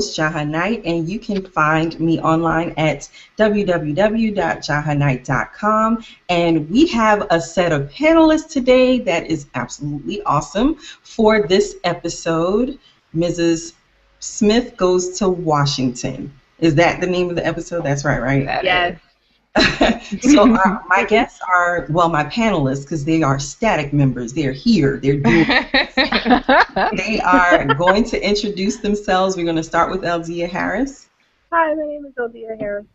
Jaha Knight, and you can find me online at www.jahaknight.com. And we have a set of panelists today that is absolutely awesome for this episode. Mrs. Smith Goes to Washington. Is that the name of the episode? That's right? Yes. So my guests are, well, my panelists, because they are static members. They're here. They're doing They are going to introduce themselves. We're going to start with Elde'a Harris. Hi, my name is Elde'a Harris.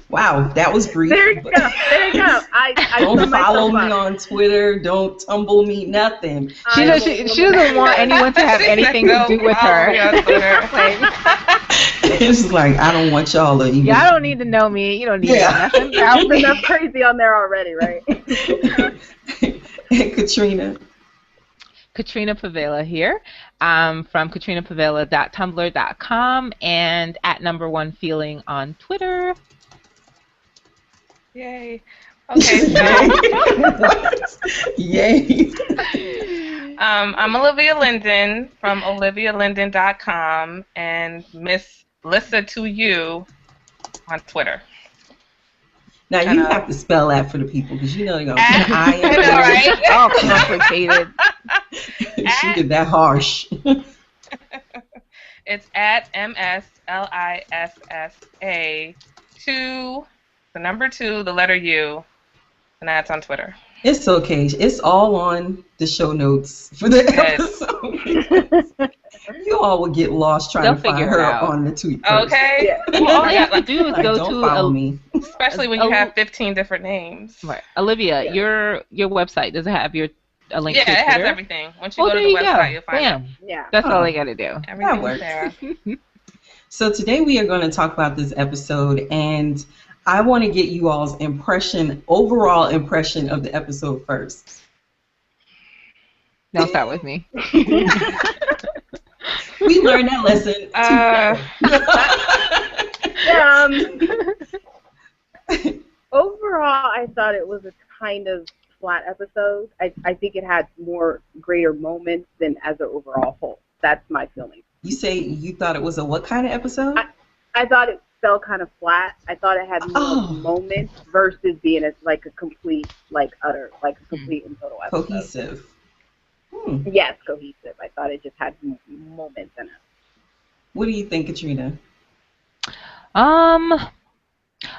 Wow, that was brief. There you go. I don't follow me on Twitter. Don't tumble me. Nothing. She doesn't want anyone to have anything to do with her. It's like, I don't want y'all to even... Y'all don't need to know me. You don't need to know nothing. There's enough crazy on there already, right? Katrina. Katrina Pavela here, from katrinapavela.tumblr.com and at #1feeling on Twitter. Yay. Okay, so yay. I'm Olivia Linden from olivialinden.com and Miss Lissa to you on Twitter. Now you have to spell that for the people because you know they're gonna. I know, right? All complicated. She did that harsh. It's at MSLISSA 2, the number 2, the letter U, and that's on Twitter. It's okay. It's all on the show notes for the episode. You all will get lost trying to find her on the tweet. Okay. Yeah. All you have to do is go don't follow me. Especially when you have 15 different names. Right. Olivia, your website, does it have a link to Twitter? Yeah, it has everything. Once you go to the website, you'll find it. Yeah. That's all I got to do. Everything's there. So today we are going to talk about this episode, and I want to get you all's overall impression of the episode first. Don't start with me. We learned that lesson. Overall, I thought it was a kind of flat episode. I think it had more greater moments than as an overall whole. That's my feeling. You say you thought it was a what kind of episode? I thought it felt kind of flat. I thought it had more moments versus being a complete, complete and total episode. Cohesive. Yes, cohesive. I thought it just had moments in it. What do you think, Katrina?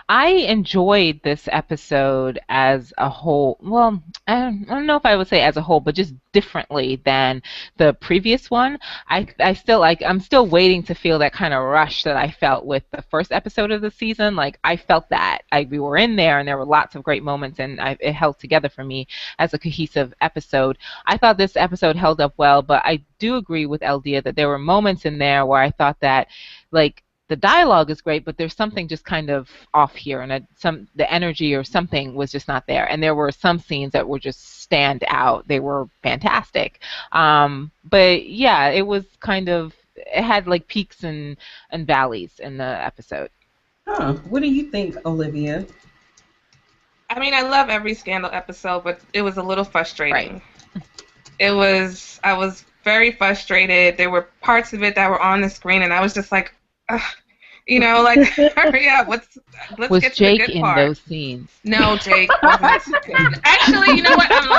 I enjoyed this episode as a whole. Well, I don't know if I would say as a whole, but just differently than the previous one. I'm still waiting to feel that kind of rush that I felt with the first episode of the season. Like, I felt that. We were in there, and there were lots of great moments, and it held together for me as a cohesive episode. I thought this episode held up well, but I do agree with Elde'a that there were moments in there where I thought that, like, the dialogue is great, but there's something just kind of off here, and the energy or something was just not there. And there were some scenes that were just stand out. They were fantastic. But yeah, it was it had like peaks and valleys in the episode. What do you think, Olivia? I mean, I love every Scandal episode, but it was a little frustrating. Right. I was very frustrated. There were parts of it that were on the screen, and I was just like, hurry up. Let's get to the good part. Was Jake in those scenes? No, Jake wasn't. Actually, you know what? I'm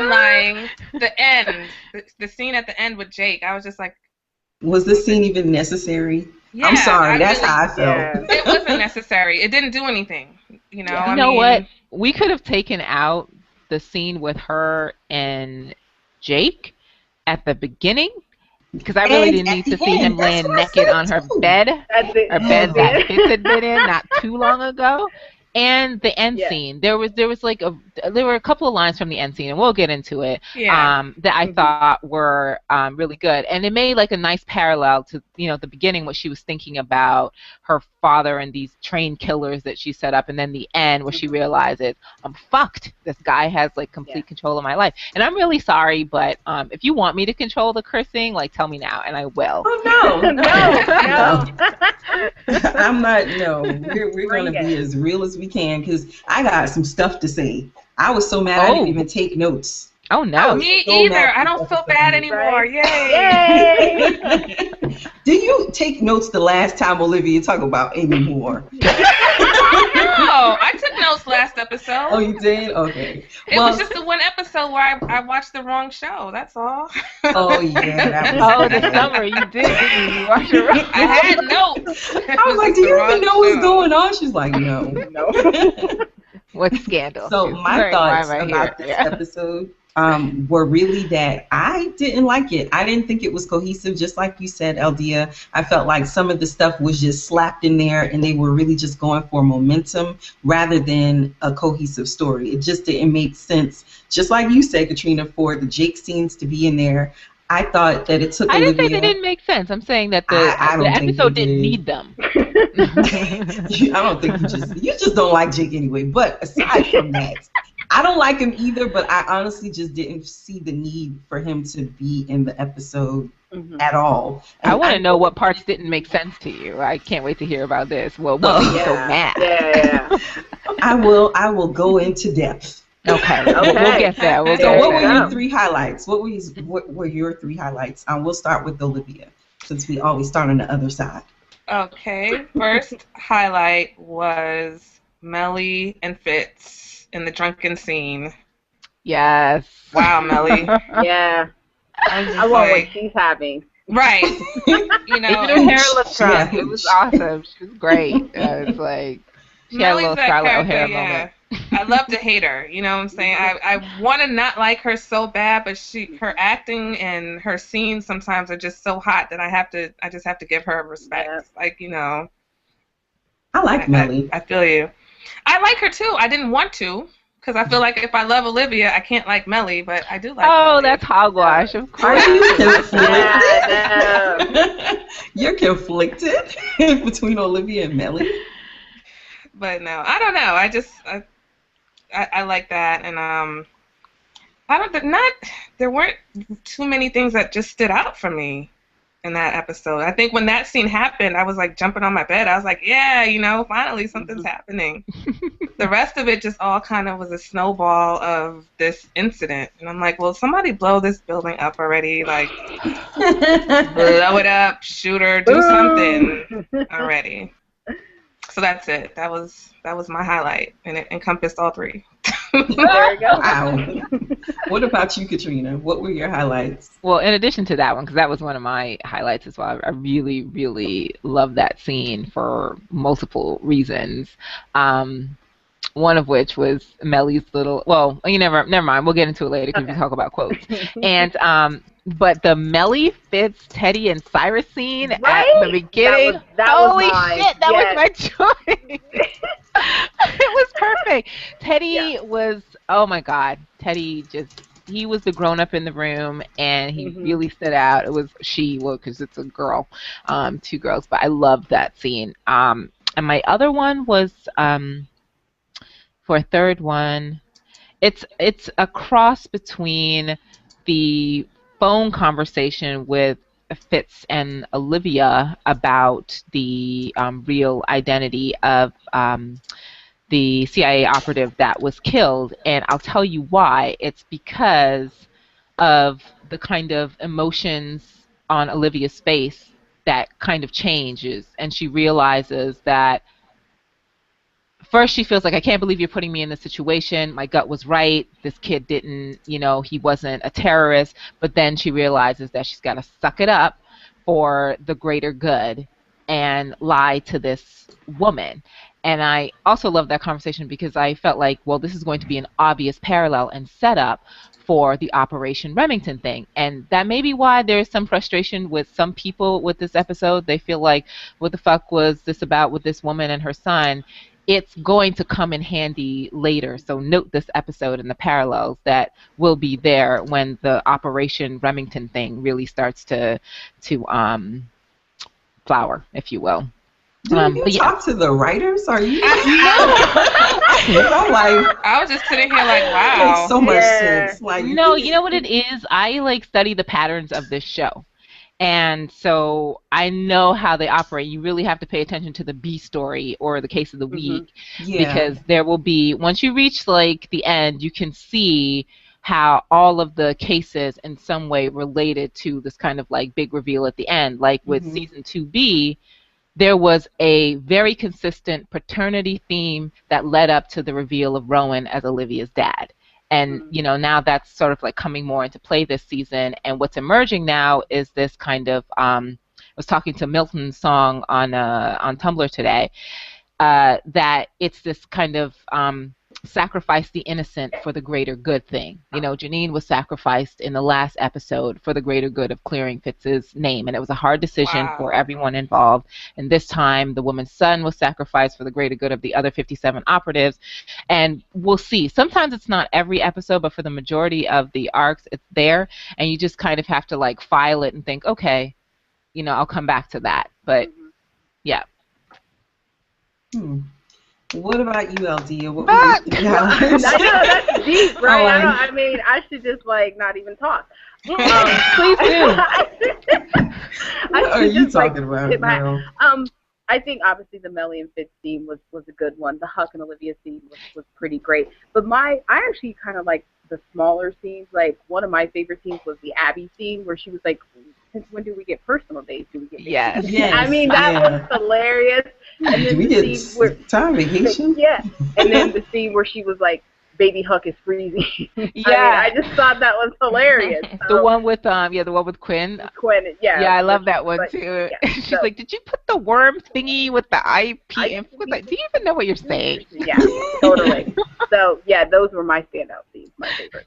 lying. The end. The scene at the end with Jake, I was just like... Was this scene even necessary? Yeah, I'm sorry. That's how I felt. Yeah. It wasn't necessary. It didn't do anything. You know what? We could have taken out the scene with her and Jake at the beginning. Because I really didn't need to see him laying naked on her bed. Her bed that Fitz had been in not too long ago. And the end scene. There were a couple of lines from the end scene, and we'll get into it, that I thought were really good. And it made like a nice parallel to, the beginning, what she was thinking about her father and these trained killers that she set up, and then the end where she realizes, I'm fucked. This guy has like complete control of my life. And I'm really sorry, but if you want me to control the cursing, like, tell me now, and I will. Oh, no. I'm not, we're going to be as real as we can, because I got some stuff to say. I was so mad I didn't even take notes. Oh, no. Me either. I don't feel bad anymore. Right? Yay! take notes the last time Olivia talked about anymore. No, I took notes last episode. Oh, you did? Okay. It was just the one episode where I watched the wrong show. That's all. Oh yeah, that was the summer you did, didn't you? You watched it wrong. I had notes. I was like, do you even know what's going on? She's like, no. What scandal? So my thoughts about this episode were really that I didn't like it. I didn't think it was cohesive, just like you said, Elde'a. I felt like some of the stuff was just slapped in there and they were really just going for momentum rather than a cohesive story. It just didn't make sense. Just like you said, Katrina, for the Jake scenes to be in there, I thought that it took Olivia. I didn't say they didn't make sense. I'm saying that the episode didn't need them. I don't think you just don't like Jake anyway. But aside from that, I don't like him either, but I honestly just didn't see the need for him to be in the episode at all. And I want to know what parts didn't make sense to you. I can't wait to hear about this. Well, what made you so mad? Yeah. I will go into depth. Okay. We'll get there. What were your 3 highlights? What were your 3 highlights? We'll start with Olivia, since we always start on the other side. Okay. First highlight was Melly and Fitz in the drunken scene. Yes. Wow, Melly. Yeah. I want what she's having. Right. You know, her hair looked drunk. It was awesome. She was great. It's like she had a little Scarlett O'Hara moment. I love to hate her. You know what I'm saying? I want to not like her so bad, but her acting and her scenes sometimes are just so hot that I just have to give her respect. Yeah. Like, you know. I like Melly. I feel you. I like her too. I didn't want to, because I feel like if I love Olivia, I can't like Melly, but I do like Melly. That's hogwash. Of course. You're conflicted between Olivia and Melly. But no, I don't know. I like that, and there weren't too many things that just stood out for me in that episode. I think when that scene happened, I was like jumping on my bed. I was like, yeah, you know, finally something's happening. The rest of it just all kind of was a snowball of this incident, and I'm like, well, somebody blow this building up already, like blow it up, shoot her, do something already. So that's it. That was my highlight, and it encompassed all 3. There you go. Wow. What about you, Katrina? What were your highlights? Well, in addition to that one, because that was one of my highlights as well, I really, really love that scene for multiple reasons. One of which was Melly's little. Well, never mind. We'll get into it later because we talk about quotes. And but the Melly, Fitz, Teddy, and Cyrus scene at the beginning. Holy shit! That was my choice. It was perfect. Teddy was. Oh my God. Teddy he was the grown up in the room, and he really stood out. It was because it's a girl, 2 girls, but I loved that scene. And my other one was for a third one, it's a cross between the phone conversation with Fitz and Olivia about the real identity of the CIA operative that was killed, and I'll tell you why. It's because of the kind of emotions on Olivia's face that kind of changes, and she realizes that first she feels like, I can't believe you're putting me in this situation. My gut was right. This kid didn't, he wasn't a terrorist. But then she realizes that she's got to suck it up for the greater good and lie to this woman. And I also love that conversation because I felt like, well, this is going to be an obvious parallel and setup for the Operation Remington thing. And that may be why there's some frustration with some people with this episode. They feel like, what the fuck was this about with this woman and her son? It's going to come in handy later. So note this episode and the parallels that will be there when the Operation Remington thing really starts to flower, if you will. Do you talk to the writers? Are you? I was just sitting here like, wow. It makes so much sense. Like, no, you know what it is? I study the patterns of this show. And so I know how they operate. You really have to pay attention to the B story or the case of the week, because there will be, once you reach the end, you can see how all of the cases in some way related to this kind of like big reveal at the end. Like with season 2B, there was a very consistent paternity theme that led up to the reveal of Rowan as Olivia's dad. And, you know, now that's sort of like coming more into play this season. And what's emerging now is this kind of, I was talking to Milton's song on Tumblr today, that it's this kind of sacrifice the innocent for the greater good thing. You know, Janine was sacrificed in the last episode for the greater good of clearing Fitz's name, and it was a hard decision for everyone involved. And this time, the woman's son was sacrificed for the greater good of the other 57 operatives. And we'll see. Sometimes it's not every episode, but for the majority of the arcs, it's there, and you just kind of have to like file it and think, okay, you know, I'll come back to that. But yeah. What about you, Elde'a? What I know, that's deep, right? I mean, I should just like not even talk. Please do. What are you talking about, girl? I think obviously the Melly and Fitz scene was a good one. The Huck and Olivia scene was pretty great. But I actually kind of like the smaller scenes. Like one of my favorite scenes was the Abby scene where she was like, "Since when do we get personal days? Do we get vacations?" Yes. I mean, that was hilarious. And then do we get time vacation? Yeah. And then the scene where she was like, "Baby Huck is freezing." Yeah. I just thought that was hilarious. The one with the one with Quinn. Quinn, yeah. Yeah, I love that one too. Yeah, She's like, "Did you put the worm thingy with the IP?" Like, do you even know what you're saying? Yeah, totally. So yeah, those were my standout scenes, my favorite.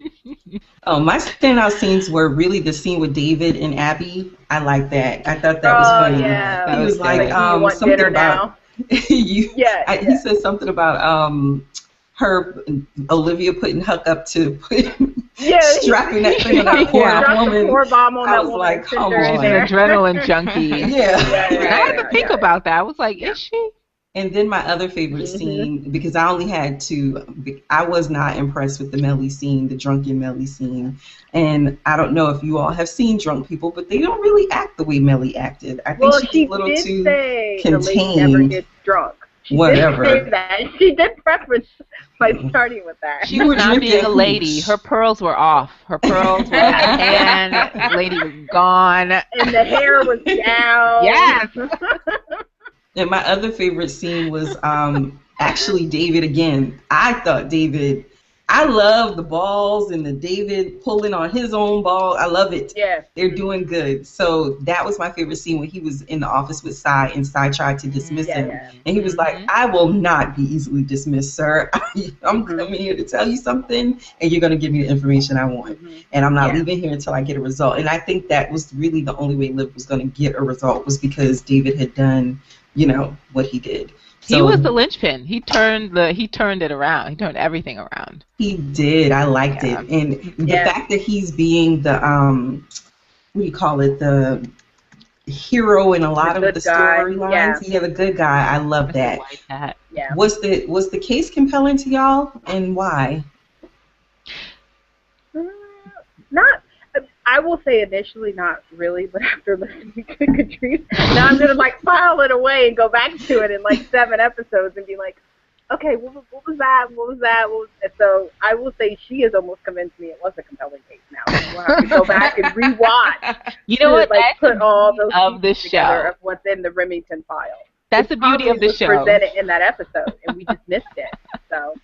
Oh, my standout scenes were really the scene with David and Abby. I like that. I thought that was funny. Yeah. He was like, you want something dinner about now? He said something about her Olivia putting Huck up to strapping that thing on that poor woman. Poor bomb on I that was woman. like, come on. She's an adrenaline junkie. I had to think about that. I was like, is she? And then my other favorite scene, because I only had two, I was not impressed with the Melly scene, the drunken Melly scene. And I don't know if you all have seen drunk people, but they don't really act the way Melly acted. I think she's a little too contained. The lady never gets drunk. Whatever. She did say that. She did preference by starting with that. She was not being a lady. Her pearls were off. Her pearls were at hand. The lady was gone. And the hair was down. Yes. And my other favorite scene was actually David again. I thought David, I love the balls and the David pulling on his own ball. I love it. Yeah. They're doing good. So that was my favorite scene when he was in the office with Cy and Cy tried to dismiss him. Yeah. And he was like, "I will not be easily dismissed, sir. I'm coming here to tell you something and you're going to give me the information I want. And I'm not leaving here until I get a result." And I think that was really the only way Liv was going to get a result was because David had done, what he did. So, he was the linchpin. He turned it around. He turned everything around. He did. I liked it. And the fact that he's being the what do you call it? The hero in a lot of the storylines. Yeah, the good guy. I love that. Yeah. Was the case compelling to y'all, and why? Not. I will say initially not really, but after listening to Katrina, now I'm gonna file it away and go back to it in 7 episodes and be like, okay, what was that? So I will say she has almost convinced me it was a compelling case now. We'll have to go back and rewatch. You know what? That's put all those of the together show of what's in the Remington file. That's the beauty of the show. Presented in that episode, and we just missed it. So.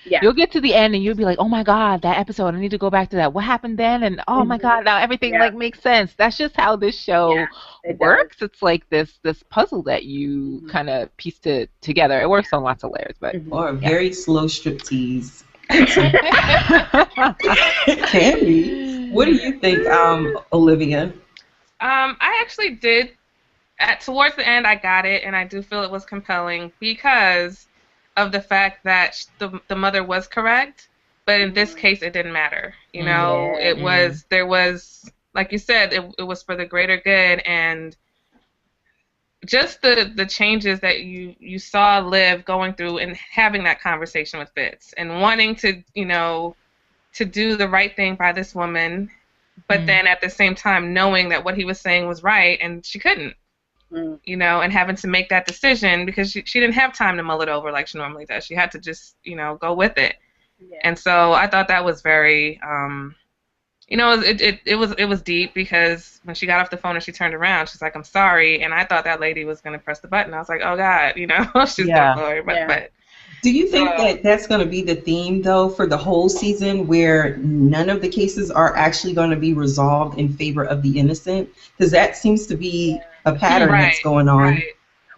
Yeah. You'll get to the end and you'll be like, "Oh my God, that episode! I need to go back to that. What happened then?" And oh my God, now everything makes sense. That's just how this show works. It's like this puzzle that you kind of piece together. It works on lots of layers, but or a very slow striptease. Can be. What do you think, Olivia? I actually did. Towards the end, I got it, and I do feel it was compelling because of the fact that the mother was correct, but in this case it didn't matter. There was, like you said, it was for the greater good, and just the changes that you saw Liv going through and having that conversation with Fitz and wanting to do the right thing by this woman, but then at the same time knowing that what he was saying was right and she couldn't. And having to make that decision because she didn't have time to mull it over like she normally does. She had to just, go with it. Yeah. And so I thought that was very, you know, it was deep because when she got off the phone and she turned around, she's like, "I'm sorry," and I thought that lady was gonna press the button. I was like, "Oh God," you know, she's Yeah. gonna blow her. But Do you think that that's going to be the theme, though, for the whole season, where none of the cases are actually going to be resolved in favor of the innocent? Because that seems to be a pattern that's going on. Right.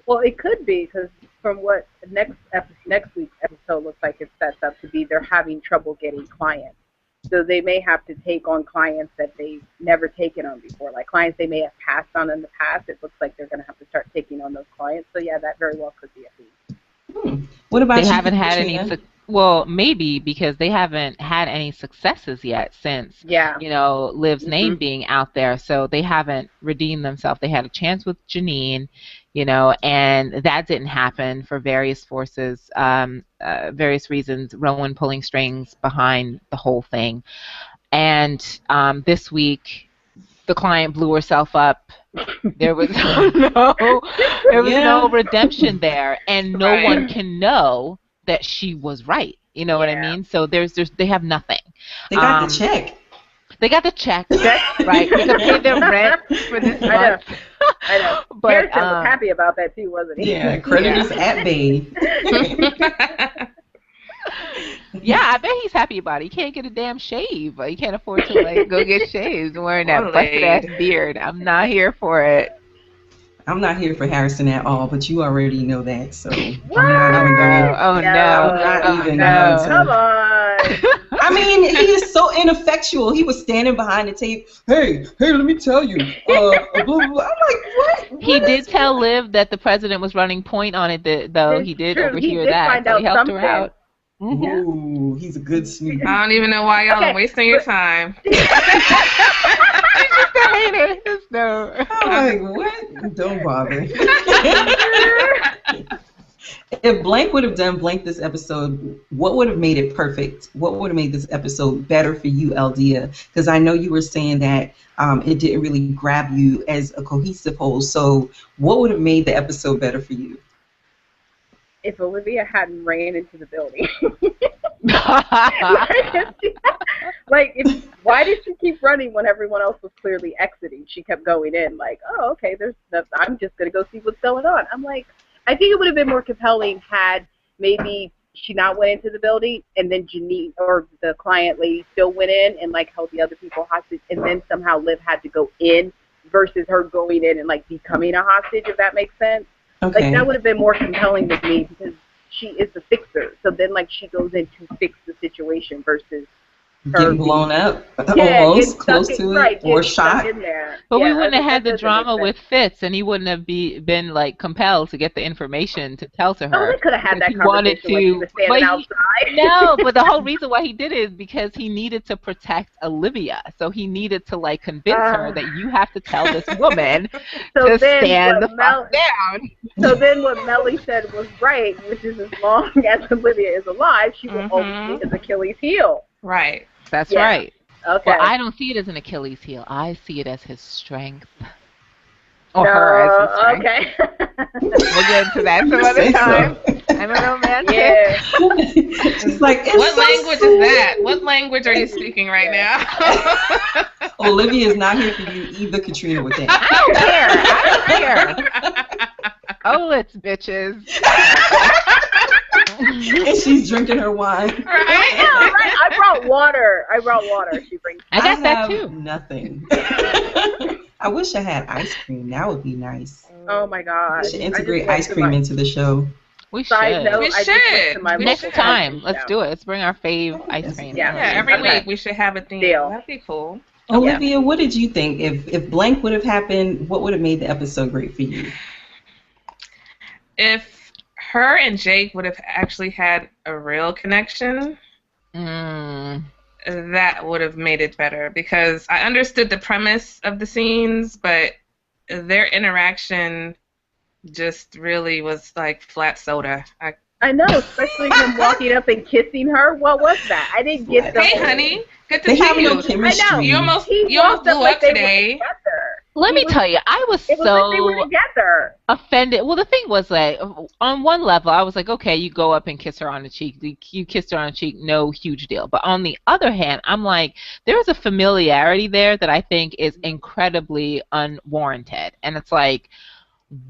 Well, it could be, because from what next week's episode looks like, it sets up to be they're having trouble getting clients. So they may have to take on clients that they've never taken on before. Like clients they may have passed on in the past, it looks like they're going to have to start taking on those clients. So yeah, that very well could be a theme. What about They you, haven't had Katrina? any. Well, maybe because they haven't had any successes yet since, you know, Liv's name being out there. So they haven't redeemed themselves. They had a chance with Janine, you know, and that didn't happen for various forces, various reasons. Rowan pulling strings behind the whole thing, and this week the client blew herself up. There was no redemption there, and no one can know that she was right. You know what I mean? So there's they have nothing. They got the check. They got the check, right? They could pay their rent for this month. I know. But Harrison was happy about that too, wasn't he? Yeah, creditors at bay. Yeah, I bet he's happy about it. He can't get a damn shave. He can't afford to like go get shaved wearing that busted ass beard. I'm not here for it. I'm not here for Harrison at all, but you already know that, so What? I'm not even gonna. Oh no! I'm not even no. going Come to. on. I mean, he is so ineffectual. He was standing behind the tape. Hey, let me tell you. Blah, blah, blah. I'm like, what? He did tell Liv that the president was running point on it, though. He did overhear that. So he helped her out. Ooh, he's a good sneak. I don't even know why y'all are wasting your time. He's just a hater. Just no. I'm like, what? Don't bother. If Blank would have done Blank this episode, what would have made it perfect? What would have made this episode better for you, Elde'a? Because I know you were saying that it didn't really grab you as a cohesive whole. So what would have made the episode better for you? If Olivia hadn't ran into the building. Why did she keep running when everyone else was clearly exiting? She kept going in like, oh, okay, I'm just going to go see what's going on. I'm like, I think it would have been more compelling had maybe she not went into the building and then Janine or the client lady still went in and like held the other people hostage, and then somehow Liv had to go in versus her going in and like becoming a hostage, if that makes sense. Okay. Like that would have been more compelling to me because she is the fixer. So then like she goes in to fix the situation versus her getting blown up, almost close to it, or shot. But we wouldn't have had the drama with Fitz, and he wouldn't have been like compelled to get the information to tell to her. Oh, they could have had that he wanted conversation when he was standing outside. No, but the whole reason why he did it is because he needed to protect Olivia. So he needed to like convince her that you have to tell this woman to stand the fuck down. So then what Melly said was right, which is as long as Olivia is alive, she will always be his Achilles heel. Right. That's right. Okay. Well, I don't see it as an Achilles heel. I see it as his strength. Or her as his strength. Okay. We'll get into that some other time. I'm a romantic. Yeah. She's like, what language is that? What language are you speaking right now? Olivia is not here for you either, Katrina, with that. I don't care. Oh, it's bitches. And she's drinking her wine. Right? Yeah, right. I brought water. She brings. I got that too. Nothing. I wish I had ice cream. That would be nice. Oh my god. We should integrate ice cream into the show. We should. We should. Next time, let's do it. Let's bring our fave ice cream. Yeah, every week we should have a theme. Deal. That'd be cool. Olivia, what did you think? If Blank would have happened, what would have made the episode great for you? If her and Jake would have actually had a real connection, that would have made it better, because I understood the premise of the scenes, but their interaction just really was like flat soda. I know, especially him walking up and kissing her. What was that? I didn't get the Hey, honey, good to see you. No chemistry. I know. You almost blew up today. Let me tell you, I was It was like they were so together. offended. Well, the thing was like, on one level, I was like, okay, you go up and kiss her on the cheek. You kissed her on the cheek, no huge deal. But on the other hand, I'm like, there is a familiarity there that I think is incredibly unwarranted. And it's like,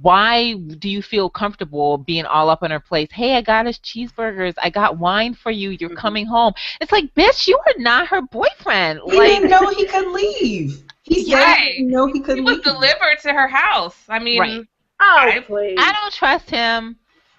why do you feel comfortable being all up in her place? Hey, I got us cheeseburgers. I got wine for you. You're coming home. It's like, bitch, you are not her boyfriend. He didn't know he could leave. He said he didn't know he could leave. He was delivered to her house. I mean, Right. Please. I don't trust him.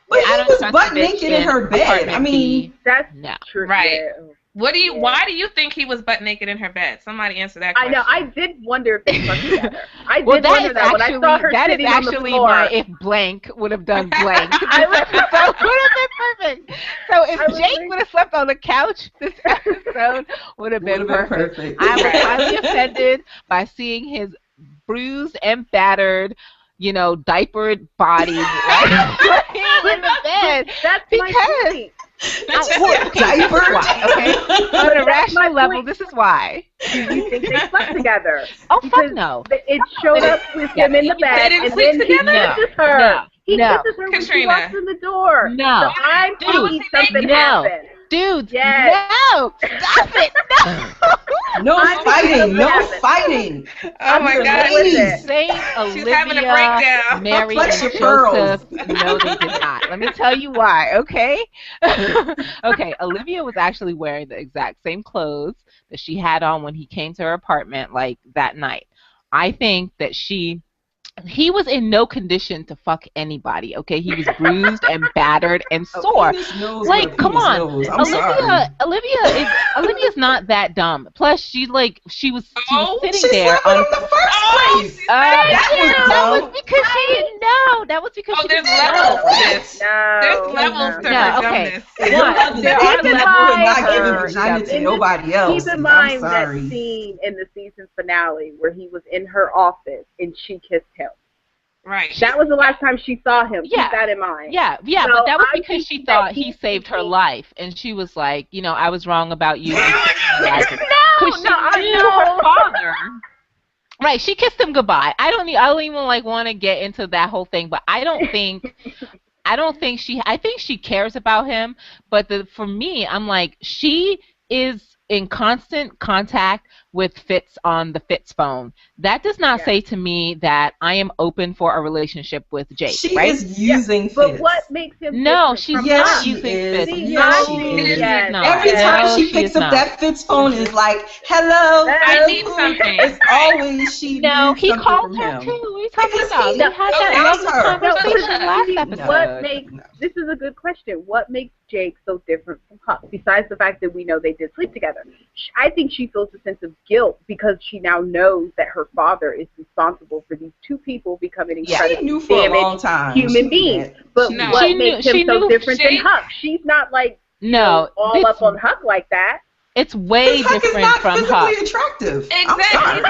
But I he don't was trust butt the bitch naked in her bed. apartment I mean, B. That's No. true. Right. Yeah. Why do you think he was butt naked in her bed? Somebody answer that I question. know. I did wonder if they slept together. I Well, did wonder that when I saw her that is sitting on the actually floor. my if blank would have done blank. This episode would have been perfect. So if Jake would have slept on the couch, this episode would have been perfect. I was highly offended by seeing his bruised and battered, diapered body laying in the bed. That's my point. Okay? On a rational level, this is why. Do you think they slept together? Oh, Because fuck no. It showed up with him in the bed, didn't and sleep then he together? kisses her. He kisses her when she Katrina. walks in the door. No. So I'm thinking something No. happened. Dude, Yes. no! Stop it! No! No fighting! No fighting! Oh my God. Saint She's Olivia, having a breakdown. Mary, Flex and your pearls. Joseph. No, they did not. Let me tell you why, okay? Okay, Olivia was actually wearing the exact same clothes that she had on when he came to her apartment, like, that night. I think that he was in no condition to fuck anybody, okay? He was bruised and battered and sore. Like, come on. Olivia's not that dumb. Plus, she was sitting there on the first place. That was because she didn't know. That was because she didn't know. There's levels to her dumbness. There are levels not giving vagina to nobody else. Keep in mind that scene in the season finale where he was in her office and she kissed him. Right. That was the last time she saw him. Yeah. Keep that in mind. Yeah, So but that was I'm because she thinking thought that he saved her life, and she was like, I was wrong about you. No, Her father. Right, she kissed him goodbye. I don't even want to get into that whole thing, but I think she cares about him, but for me, I'm like, she is in constant contact with Fitz on the Fitz phone. That does not say to me that I am open for a relationship with Jake. She right? is using Fitz. But what makes him? No, she's not using Fitz. Yes, she is. Every time she picks up that Fitz phone, is like, "Hello, I need something." It's always she. No, needs he something called from her him. too. What are you talking about? He They had that lovely conversation last episode. What makes this is a good question. What makes Jake so different from Huck? Besides the fact that we know they did sleep together, I think she feels a sense of guilt because she now knows that her father is responsible for these two people becoming incredibly damaged human beings. But what makes him so different than Huck? She's not like all up on Huck like that. It's way different from Huck. Attractive. Exactly.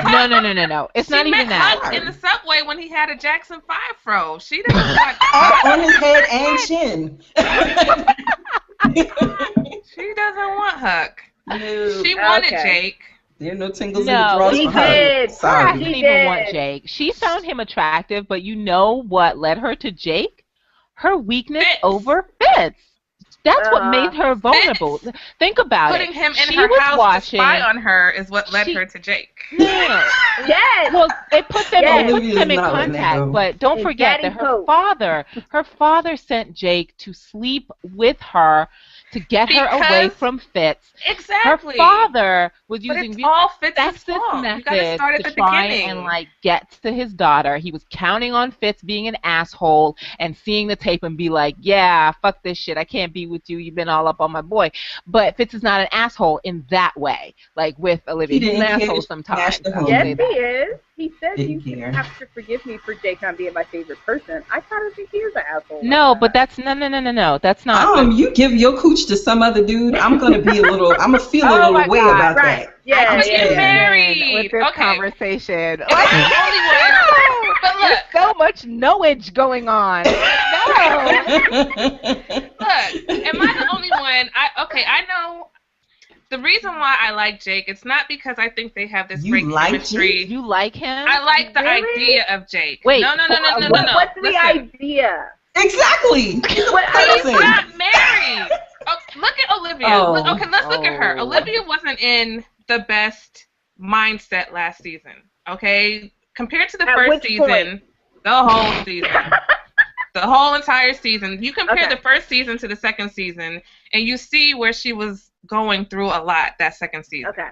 No. It's not even that. Huck in the subway when he had a Jackson 5 fro. She doesn't want on his head and chin. She doesn't want Huck. No. She wanted Jake. There are no tingles in the drawers for her. Sorry. She didn't even want Jake. She found him attractive, but you know what led her to Jake? Her weakness over Fitz. That's what made her vulnerable. Think about Putting him in her house to spy on her is what led her to Jake. Yeah. Yes. Well, it put them in contact, but don't forget that her father sent Jake to sleep with her to get her away from Fitz. Exactly. Her father was using Fitz's fault. methods to try and get to his daughter. He was counting on Fitz being an asshole and seeing the tape and be like, yeah, fuck this shit. I can't be with you. You've been all up on my boy. But Fitz is not an asshole in that way, like with Olivia. He's an asshole sometimes. Yes, he is. He said you have to forgive me for Jake not being my favorite person. I kind of think he is an asshole. No, but that's no. That's not. You give your cooch to some other dude, I'm gonna feel a little way about that. Yeah, get married with this conversation. But look, so much knowledge going on. No. Look, am I the only one? I know. the reason why I like Jake, it's not because I think they have this great like chemistry. You like him? I like the Really? idea of Jake. Wait, no. What's the Listen. idea? Exactly. He's not married. Oh, look at Olivia. Oh. Okay, let's look at her. Olivia wasn't in the best mindset last season. Okay, compared to the first season, the whole season, the whole entire season. You compare the first season to the second season, and you see where she was going through a lot that second season. Okay.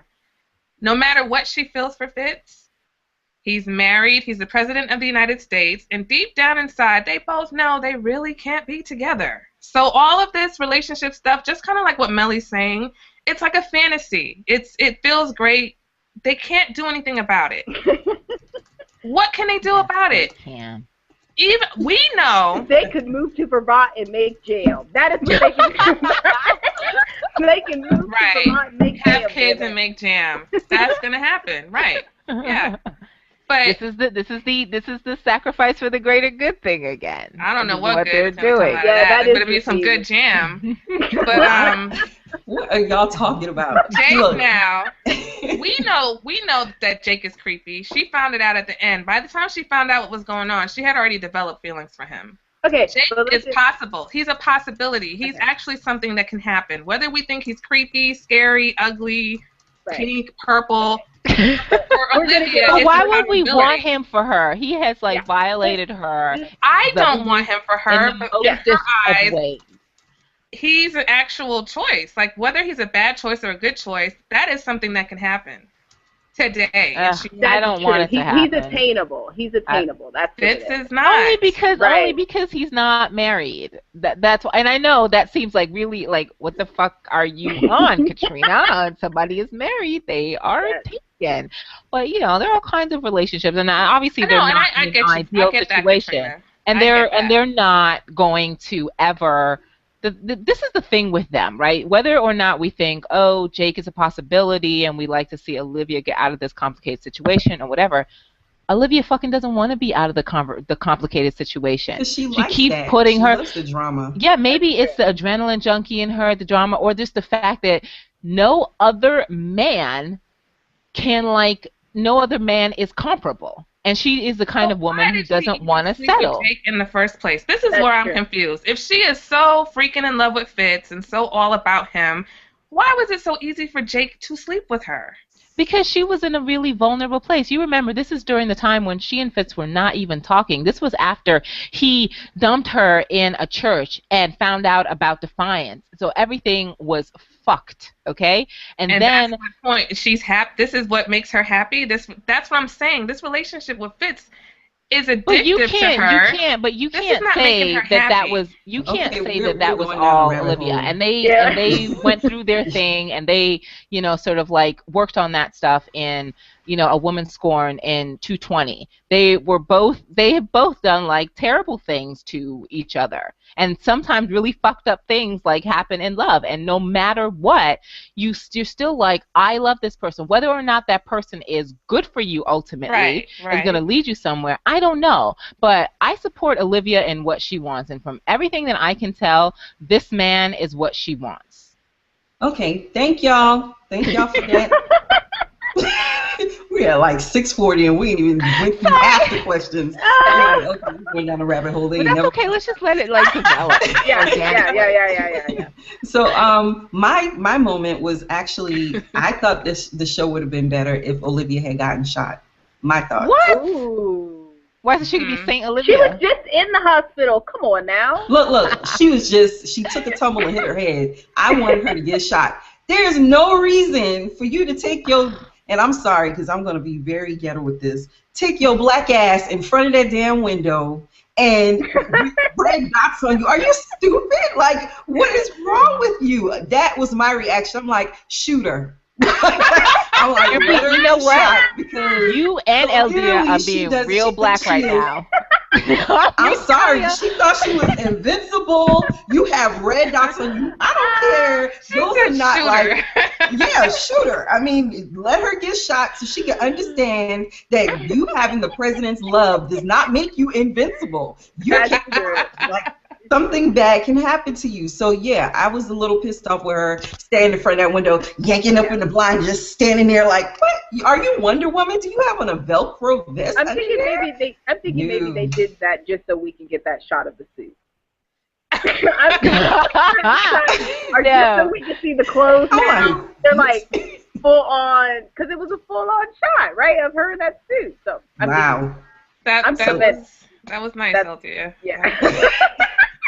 No matter what she feels for Fitz, he's married, he's the president of the United States, and deep down inside, they both know they really can't be together. So all of this relationship stuff, just kind of like what Melly's saying, it's like a fantasy. It feels great. They can't do anything about it. What can they do about it? Even we know they could move to Vermont and make jail. That is what they can do. They can move to Vermont and make have jam. kids and make jam. That's gonna happen, right? Yeah. But this is the sacrifice for the greater good thing again. I don't know what they're good doing. That is gonna be some good jam. But what are y'all talking about? Jake now, we know that Jake is creepy. She found it out at the end. By the time she found out what was going on, she had already developed feelings for him. Okay, Jake is possible. He's a possibility. He's actually something that can happen. Whether we think he's creepy, scary, ugly, pink, purple, or Olivia, but why would we want him for her? He has violated her. I don't want him for her, but in her eyes, ways. He's an actual choice. Like, whether he's a bad choice or a good choice, that is something that can happen today. I don't want it to happen. He's attainable. That's Fitz is not. Only because he's not married. That's why. And I know that seems like really like, what the fuck are you on, Katrina? Somebody is married. They are taken. But there are all kinds of relationships, and obviously they're not in an ideal situation. And they're not going to ever. This is the thing with them, right? Whether or not we think, oh, Jake is a possibility and we like to see Olivia get out of this complicated situation or whatever, Olivia fucking doesn't want to be out of the complicated situation. She keeps putting her... She loves the drama. Yeah, maybe it's the adrenaline junkie in her, the drama, or just the fact that no other man is comparable. And she is the kind of woman who doesn't want to settle. Jake in the first place. This is where I'm confused. If she is so freaking in love with Fitz and so all about him, why was it so easy for Jake to sleep with her? Because she was in a really vulnerable place. You remember, this is during the time when she and Fitz were not even talking. This was after he dumped her in a church and found out about Defiance. So everything was fucked, okay? And then that's my point. She's happy. This is what makes her happy. That's what I'm saying. This relationship with Fitz is addictive to her. You can't say that was. You can't say that was all Olivia. And they went through their thing, and they sort of like worked on that stuff in A Woman Scorned in 220. They have both done like terrible things to each other, and sometimes really fucked up things like happen in love. And no matter what, you're still like, I love this person, whether or not that person is good for you ultimately, is going to lead you somewhere. I don't know, but I support Olivia in what she wants, and from everything that I can tell, this man is what she wants. Okay, thank y'all for that. We had like 6:40 and we ain't even went through half the questions. Okay, we went down a rabbit hole. But that's okay. Let's just let it develop. Yeah. So my moment was actually, I thought the show would have been better if Olivia had gotten shot. My thought. What? Ooh. Why should she be Saint Olivia? She was just in the hospital. Come on now. Look. She took a tumble and hit her head. I wanted her to get shot. There's no reason for you to take your, and I'm sorry because I'm going to be very ghetto with this, take your black ass in front of that damn window and red dots on you. Are you stupid? Like, what is wrong with you? That was my reaction. I'm like, shoot her. I'm like, you know what? Because you and Elde'a are being real black right now. I'm sorry. She thought she was invincible. You have red dots on you. I don't care. Those are not like, shoot her. I mean, let her get shot so she can understand that you having the president's love does not make you invincible. You can't, like, something bad can happen to you. So yeah, I was a little pissed off with her standing in front of that window, yanking up in the blind, just standing there like, what? Are you Wonder Woman? Do you have on a Velcro vest? I'm thinking maybe they did that just so we can get that shot of the suit. Or just so we can see the clothes now. They're like full on, because it was a full on shot, right, of her in that suit. So wow, that was nice, Elde'a. Yeah.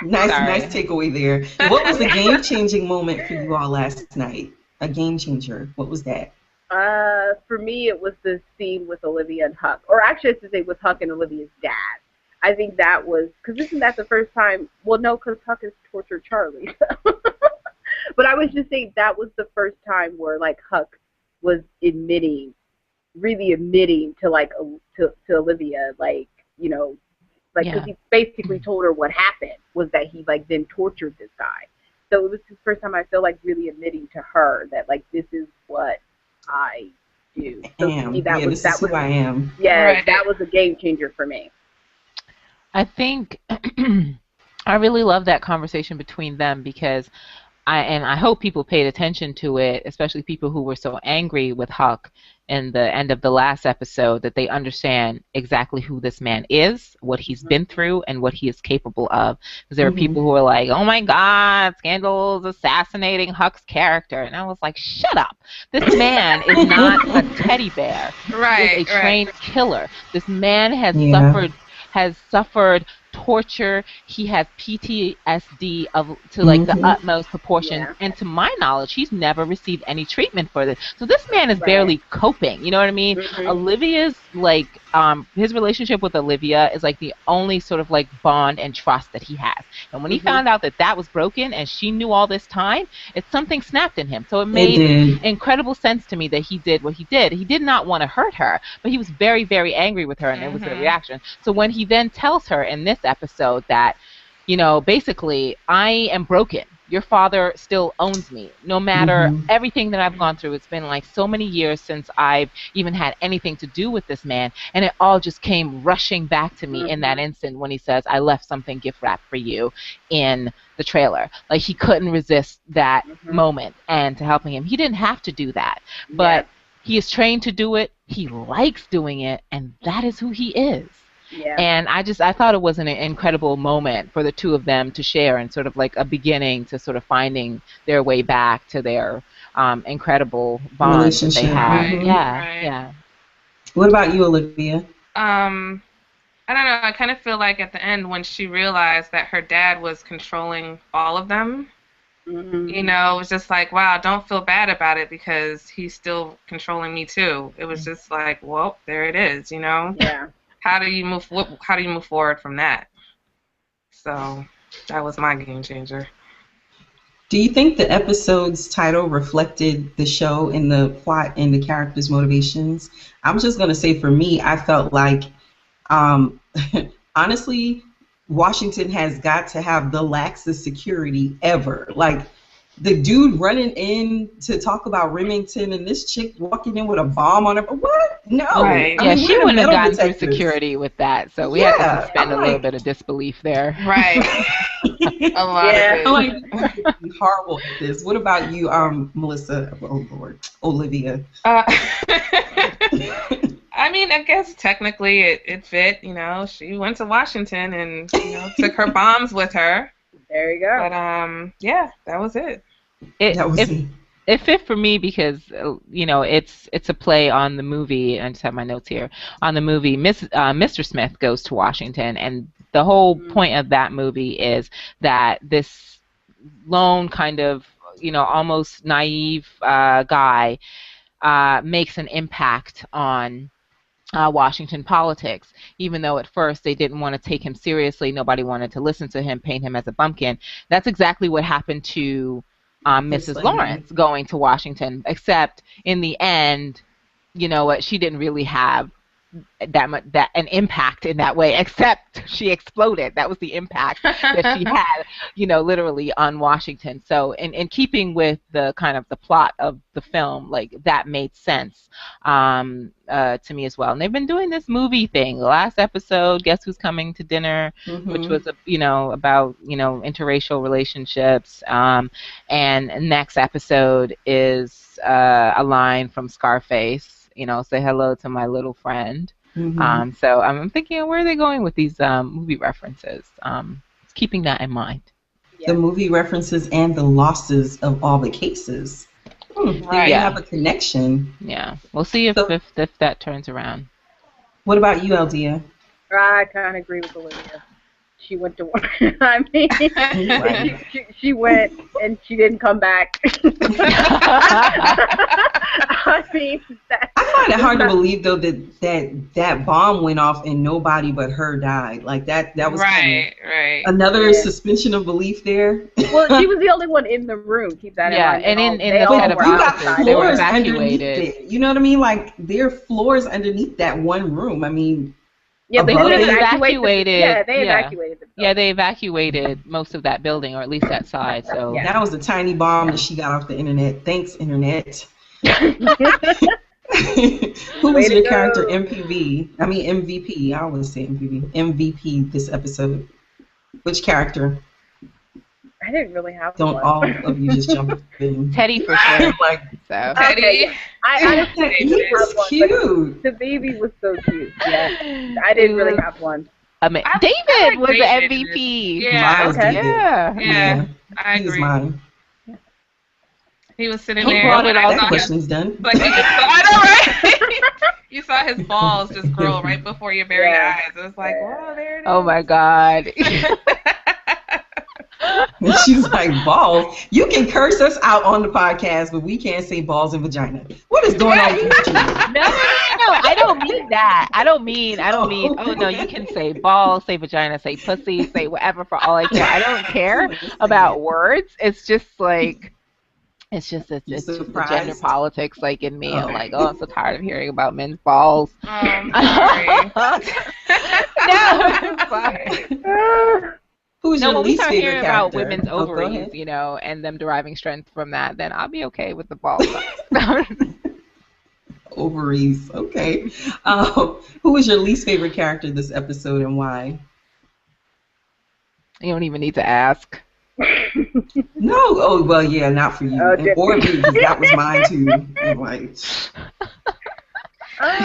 Nice takeaway there. What was the game-changing moment for you all last night? A game changer. What was that? For me, it was the scene with Olivia and Huck, or actually, I should say, with Huck and Olivia's dad. I think that was, because isn't that the first time? Well, no, because Huck has tortured Charlie. So. But I was just saying that was the first time where like Huck was really admitting to like to Olivia, like, you know, like, because he basically told her what happened was that he like then tortured this guy. So it was the first time I feel like really admitting to her that like this is what I do. So to me, that was who I am. Yeah, right. That was a game changer for me. I think I really love that conversation between them, because I hope people paid attention to it, especially people who were so angry with Huck in the end of the last episode, that they understand exactly who this man is, what he's been through, and what he is capable of. Because there are people who are like, oh my God, Scandal's assassinating Huck's character. And I was like, shut up. This man is not a teddy bear. Right. He is a trained killer. This man has suffered torture. He has PTSD to like the utmost proportion, and to my knowledge, he's never received any treatment for this. So this man is barely coping. You know what I mean? Olivia's like his relationship with Olivia is like the only sort of like bond and trust that he has. And when he found out that that was broken and she knew all this time, something snapped in him. So it made incredible sense to me that he did what he did. He did not want to hurt her, but he was very, very angry with her, and it was a reaction. So when he then tells her in this episode that, you know, basically, I am broken. Your father still owns me. No matter everything that I've gone through, it's been like so many years since I've even had anything to do with this man. And it all just came rushing back to me in that instant when he says, I left something gift wrapped for you in the trailer. Like, he couldn't resist that moment and to helping him. He didn't have to do that. But he is trained to do it. He likes doing it. And that is who he is. Yeah. And I thought it was an incredible moment for the two of them to share, and sort of like a beginning to sort of finding their way back to their incredible bond that they had. Yeah. What about you, Olivia? I don't know. I kind of feel like at the end when she realized that her dad was controlling all of them, you know, it was just like, wow, don't feel bad about it because he's still controlling me too. It was just like, well, there it is, you know? Yeah. How do you move forward from that? So that was my game changer. Do you think the episode's title reflected the show and the plot and the characters' motivations? I'm just going to say, for me, I felt like, honestly, Washington has got to have the laxest security ever. Like, the dude running in to talk about Remington and this chick walking in with a bomb on her. What? No. Right. Yeah, she wouldn't have gotten through security with that. So we had to suspend a little bit of disbelief there. Right. A lot of it. Like, horrible at this. What about you, Melissa? Oh, Lord. Olivia. I mean, I guess technically it fit. You know, she went to Washington and, you know, took her bombs with her. There you go. But yeah, that was it. It fit for me because, you know, it's a play on the movie. I just have my notes here. On the movie, Mr. Smith Goes to Washington, and the whole point of that movie is that this lone kind of, you know, almost naive guy makes an impact on Washington politics, even though at first they didn't want to take him seriously. Nobody wanted to listen to him, paint him as a bumpkin. That's exactly what happened to Mrs. Lawrence going to Washington, except in the end, you know what, she didn't really have that an impact in that way, except she exploded. That was the impact that she had, literally on Washington. So in keeping with the kind of the plot of the film, like that made sense to me as well. And they've been doing this movie thing. The last episode, Guess Who's Coming to Dinner, which was about interracial relationships. And next episode is a line from Scarface. Say hello to my little friend. So I'm thinking, where are they going with these movie references? Keeping that in mind. The movie references and the losses of all the cases. They have a connection. Yeah, we'll see if that turns around. What about you, Elde'a? I kind of agree with Olivia. She went to work. I mean, she went and she didn't come back. I mean, I find it hard to believe though that bomb went off and nobody but her died. Like that was right. Another suspension of belief there. Well, she was the only one in the room. Keep that in mind. And in the set of offices, they were evacuated. You know what I mean? Like there are floors underneath that one room. I mean. Yeah, they would have evacuated. They evacuated. Yeah, they evacuated most of that building, or at least that side. So that was a tiny bomb that she got off the internet. Thanks, internet. Who was your character MVP? I mean MVP. I always say MVP. MVP this episode. Which character? I didn't really have Don't one. all of you just jump in? Teddy for sure. So. Teddy. Okay. I he was cute. The baby was so cute. Yeah, I didn't really have one. David was the MVP. Yeah. Yeah. I agree. He was mine. He was sitting He there. brought it all. That question's done. Like I know, right? You saw his balls just grow right before your very eyes. It was like, oh, there it is. Oh my God. And she's like, balls? You can curse us out on the podcast, but we can't say balls and vagina. What is going on with you? No, I don't mean that. I don't mean, oh no, you can say balls, say vagina, say pussy, say whatever for all I care. I don't care about words. It's just like, it's just the gender politics like in me. I'm like, I'm so tired of hearing about men's balls. Sorry. No, it's fine. Who's your least favorite character? About women's ovaries, and them deriving strength from that, then I'll be okay with the balls. Ovaries, okay. Who is your least favorite character this episode and why? You don't even need to ask. No, oh well, yeah, not for you, or me, because that was mine too. I'm like,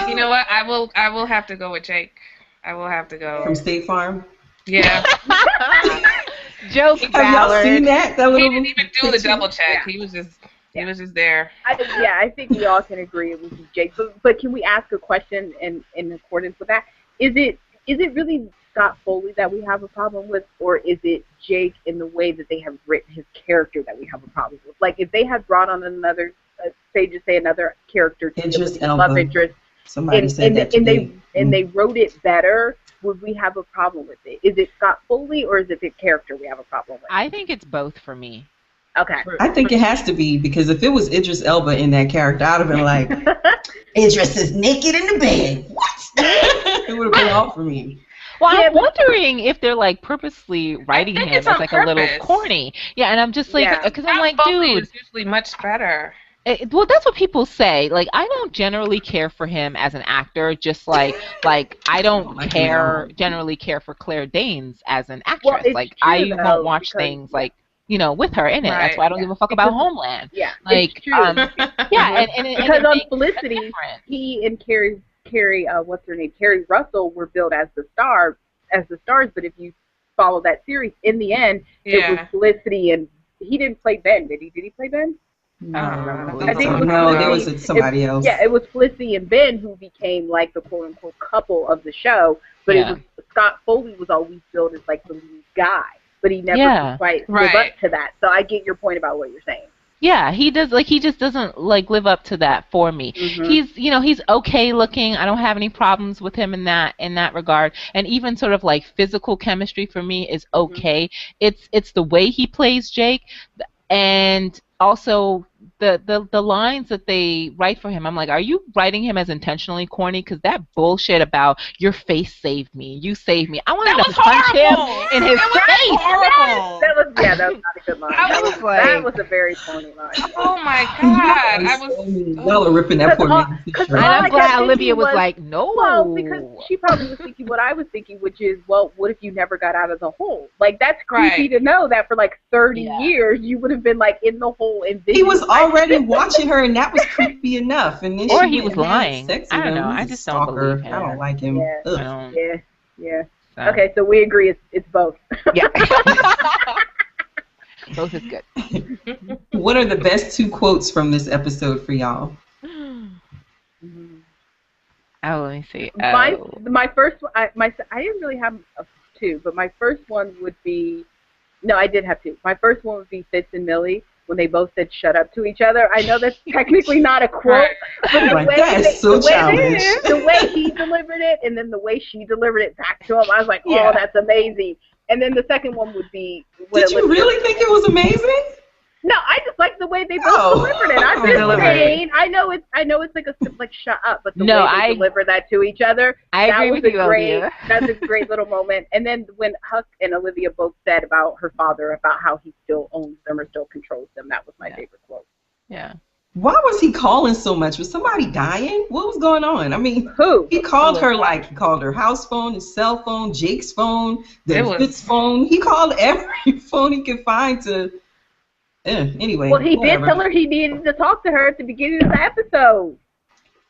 you know what? I will have to go with Jake. I will have to go from State Farm. Yeah. Joke. Have y'all seen that? He didn't even do the double check. He was just there. I think we all can agree it was Jake. But can we ask a question in accordance with that? Is it really Scott Foley that we have a problem with, or is it Jake in the way that they have written his character that we have a problem with? Like if they had brought on another, another character, love interest, somebody said that to me. And they wrote it better, would we have a problem with it? Is it Scott Foley or is it the character we have a problem with? I think it's both for me. Okay. I think it has to be, because if it was Idris Elba in that character, I'd have been like, Idris is naked in the bed. What? It would have been all for me. Well, I'm wondering if they're like purposely writing him as like a little corny. Yeah, and I'm just like, because I'm like, dude, is usually much better. Well, that's what people say. Like, I don't generally care for him as an actor, just like I don't generally care for Claire Danes as an actress. Well, like, I won't watch things like, with her in it. That's why I don't give a fuck about Homeland. Yeah, like, it's true. and because on Felicity, he and Carrie, what's her name, Carrie Russell were billed as the stars. But if you follow that series, in the end, it was Felicity, and he didn't play Ben, did he? Did he play Ben? I think there was somebody else. Yeah, it was Felicity and Ben who became like the quote unquote couple of the show, but it was Scott Foley was always billed as like the lead guy, but he never quite lived up to that. So I get your point about what you're saying. Yeah, he does. Like, he just doesn't like live up to that for me. Mm-hmm. He's okay looking. I don't have any problems with him in that regard. And even sort of like physical chemistry for me is okay. Mm-hmm. It's the way he plays Jake, and also the lines that they write for him, I'm like, are you writing him as intentionally corny? Because that bullshit about your face saved me, you saved me. I wanted to punch horrible. him in his face. Horrible. That was not a good line. That was a very corny line. Oh my God! Y'all are ripping that poor man. And I'm glad Olivia was like, no. Well, because she probably was thinking what I was thinking, which is, well, what if you never got out of the hole? Like, that's creepy to know that for like 30 years you would have been like in the hole. And he was already watching her, and that was creepy enough. And then or he was lying. I don't know. I just don't believe him. I don't like him. Yeah. Okay, so we agree it's both. Yeah. Both is good. What are the best 2 quotes from this episode for y'all? Oh, let me see. My first one, I didn't really have 2, but my first one would be, no, I did have 2. My first one would be Fitz and Millie when they both said "shut up" to each other. I know that's technically not a quote, but the way he delivered it, and then the way she delivered it back to him, I was like, oh, that's amazing. And then the second one would be. Did you really think it was amazing? No, I just like the way they both delivered it. I'm just saying. I know it's like shut up, but the way they deliver that to each other, that's a great little moment. And then when Huck and Olivia both said about her father, about how he still owns them or still controls them, that was my favorite quote. Yeah. Why was he calling so much? Was somebody dying? What was going on? I mean, who? He called her he called her house phone, his cell phone, Jake's phone, the Fitz phone. He called every phone he could find to. Anyway. Well, he did tell her he needed to talk to her at the beginning of the episode.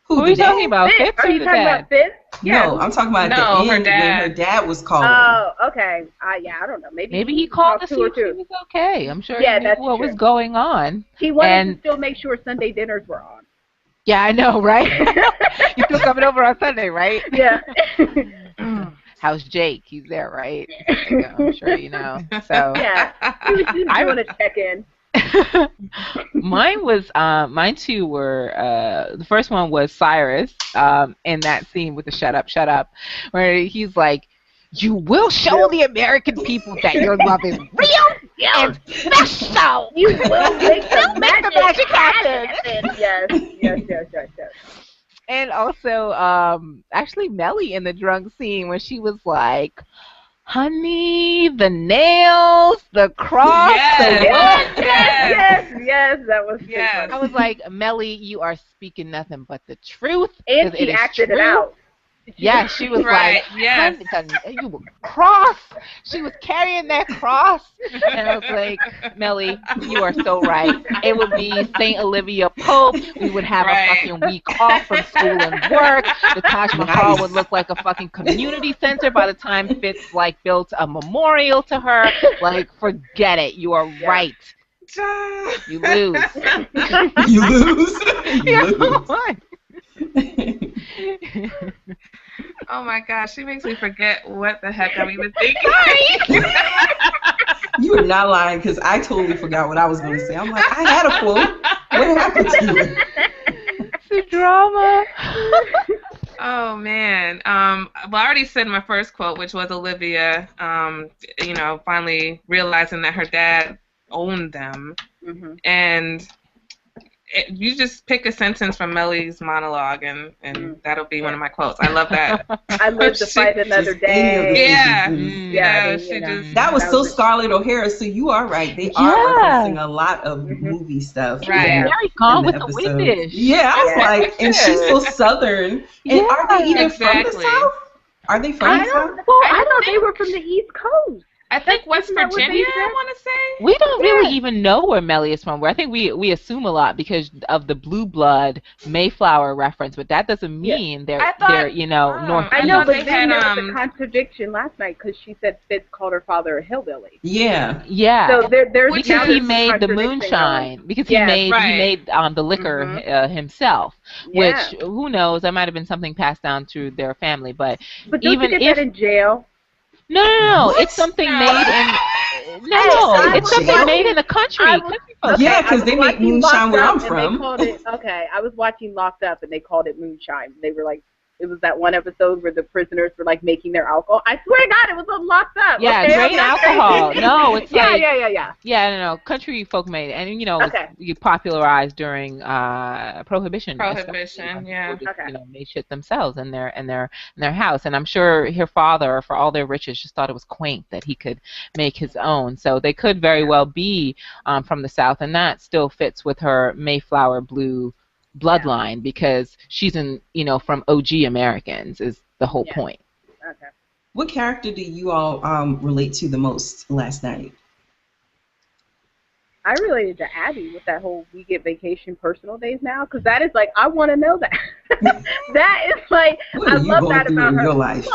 Who are you talking about? Fitz? Are you talking about Fitz? Yeah. No, I'm talking about at the end when her dad was calling. Oh, okay. Yeah, I don't know. Maybe he called to see if she was okay. I'm sure he knew what was going on. He wanted to still make sure Sunday dinners were on. Yeah, I know, right? You're still coming over on Sunday, right? Yeah. How's Jake? He's there, right? I'm sure you know. So yeah, he was just doing a check-in. Mine 2 were the first one was Cyrus in that scene with the shut up, where he's like, you will show the American people that your love is real and special. You will make the magic happen. Yes. And also, actually, Melly in the drunk scene when she was like, honey, the nails, the cross, yes, that was I was like, Melly, you are speaking nothing but the truth. And she acted it out. Yeah, she was like, you were cross. She was carrying that cross. And I was like, Melly, you are so right. It would be St. Olivia Pope. We would have a fucking week off from school and work. The Taj Mahal would look like a fucking community center by the time Fitz built a memorial to her. Like, forget it. You are right. You lose. You lose. Oh my gosh, she makes me forget what the heck I'm even thinking. You are not lying, because I totally forgot what I was going to say. I'm like, I had a quote. What happened to you? It's the drama. Oh man. Well, I already said my first quote, which was Olivia. Finally realizing that her dad owned them, and. You just pick a sentence from Melly's monologue, and that'll be one of my quotes. I love that. I live to fight another day. That was so Scarlett O'Hara. So you are right. They are referencing a lot of movie stuff. Right. Very Gone with the Wind. Yeah, I was like, and she's so Southern. And are they even from the South? Are they from the South? I thought they were from the East Coast. I think West Virginia, I want to say. We don't really even know where Melly is from. I think we assume a lot because of the Blue Blood Mayflower reference, but that doesn't mean they're North. I know, but then there was a contradiction last night because she said Fitz called her father a hillbilly. Yeah. So there's because he made the moonshine. Because he made the liquor himself. Which who knows? That might have been something passed down through their family, but don't you get that in jail? No. What? It's something made in. It's something made in the country. Yeah, because they make moonshine where I'm from. I was watching Locked Up, and they called it moonshine. They were like, it was that one episode where the prisoners were like making their alcohol. I swear to God, it was on Locked Up. Yeah, okay? grain alcohol. No, it's like Yeah, no, country folk made it, and you know, Okay. you popularized during prohibition. Prohibition, yeah. Just, Okay. you know, made shit themselves in their house, and I'm sure her father, for all their riches, just thought it was quaint that he could make his own. So they could very well be from the South, and that still fits with her Mayflower Blue bloodline because she's from OG Americans is the whole point. Okay. What character do you all relate to the most last night? I related to Abby with that whole we get vacation personal days now, because that is like, I want to know that. That is like, what are I you love going that through about in her. your life?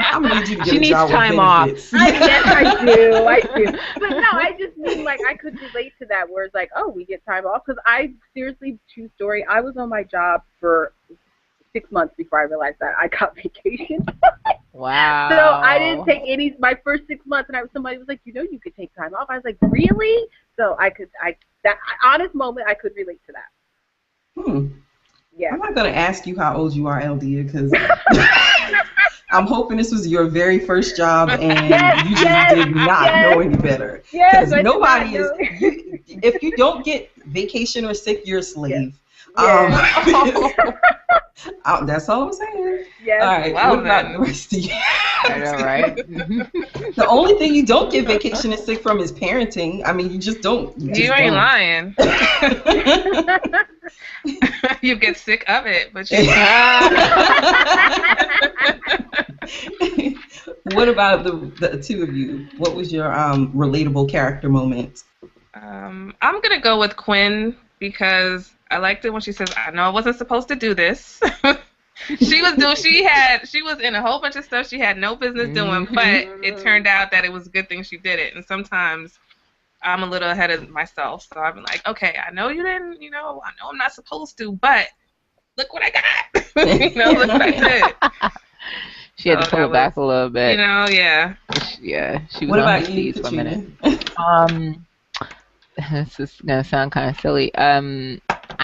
I'm gonna need you to get She a needs job with time off. benefits. Yes, I do. But no, I just mean like I could relate to that where it's like, oh, we get time off. Because I seriously, true story, I was on my job for 6 months before I realized that I got vacation. Wow. So I didn't take my first 6 months, and somebody was like, you could take time off. I was like, really? So that honest moment, I could relate to that. Yeah. I'm not gonna ask you how old you are, Elde'a, because I'm hoping this was your very first job and you just did not know any better. Because nobody is. If you don't get vacation or sick, you're a slave. That's all I'm saying. Yes. All right. Well, what about the rest of you? I know, right? The only thing you don't get vacation and sick from is parenting. I mean, you just don't. You ain't lying. You get sick of it, but you. What about the two of you? What was your relatable character moment? I'm gonna go with Quinn because I liked it when she says, "I know I wasn't supposed to do this." She was in a whole bunch of stuff she had no business doing, but it turned out that it was a good thing she did it. And sometimes I'm a little ahead of myself, so I've been like, okay, I know you didn't, I know I'm not supposed to, but look what I got. Look what I did. She had to pull it back a little bit. Yeah. Yeah, she was what on about her you, feet for a Katrina? minute. This is gonna sound kind of silly. I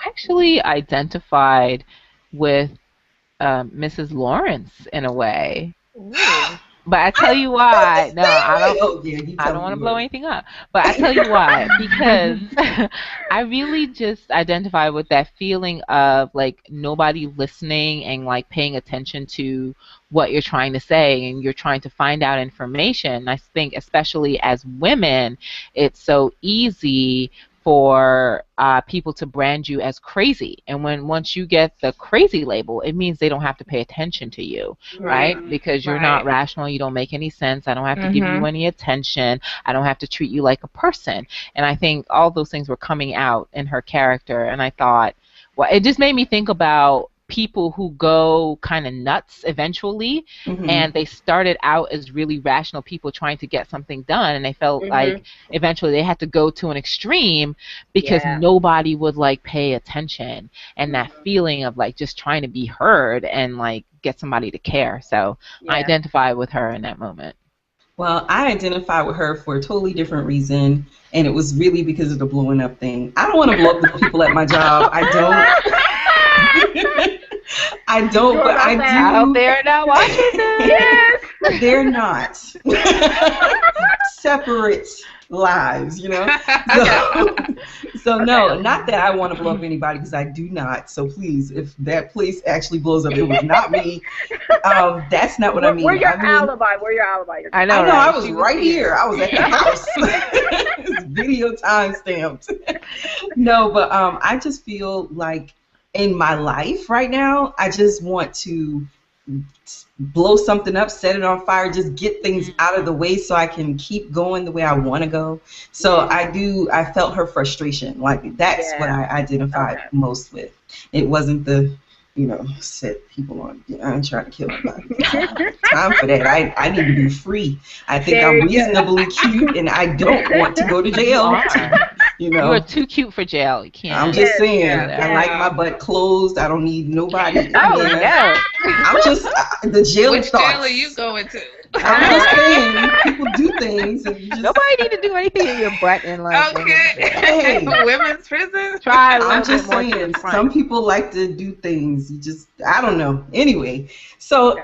actually identified with Mrs. Lawrence in a way. Ooh. But I tell you why. No, I don't. Oh, yeah, I don't want to blow anything up. But I tell you why. Because I really just identify with that feeling of like nobody listening and like paying attention to what you're trying to say, and you're trying to find out information. I think especially as women, it's so easy for people to brand you as crazy, and once you get the crazy label, it means they don't have to pay attention to you, right? Because you're not rational, you don't make any sense. I don't have to give you any attention. I don't have to treat you like a person. And I think all those things were coming out in her character, and I thought, well, it just made me think about people who go kind of nuts eventually, and they started out as really rational people trying to get something done, and they felt like eventually they had to go to an extreme because nobody would like pay attention, and that feeling of like just trying to be heard and like get somebody to care. So I identify with her in that moment. Well, I identify with her for a totally different reason, and it was really because of the blowing up thing. I don't want to blow up the people at my job. I don't. I don't, but I do. Out there now watching this. Yes. They're not. Separate lives, So no, not that I want to blow up anybody, because I do not. So please, if that place actually blows up, it was not me. That's not what I mean. Where's your alibi? Where's your alibi? I know. I was right here. I was at the house. It's video time stamped. No, but I just feel like in my life right now, I just want to blow something up, set it on fire, just get things out of the way so I can keep going the way I want to go. So I felt her frustration. Like that's what I identified most with. It wasn't the, set people on. I'm trying to kill anybody. Time for that. I need to be free. I think I'm reasonably cute, and I don't want to go to jail. You are too cute for jail. You can't. I'm just saying. I like my butt closed. I don't need nobody. I'm just the jail. Which thoughts. jail are you going to? I'm just saying, people do things. And you just, Nobody need to do anything in your butt in like Okay. Hey. Women's prison. Try a little I'm just bit more to saying, the front. some people like to do things. You just, I don't know. Anyway, so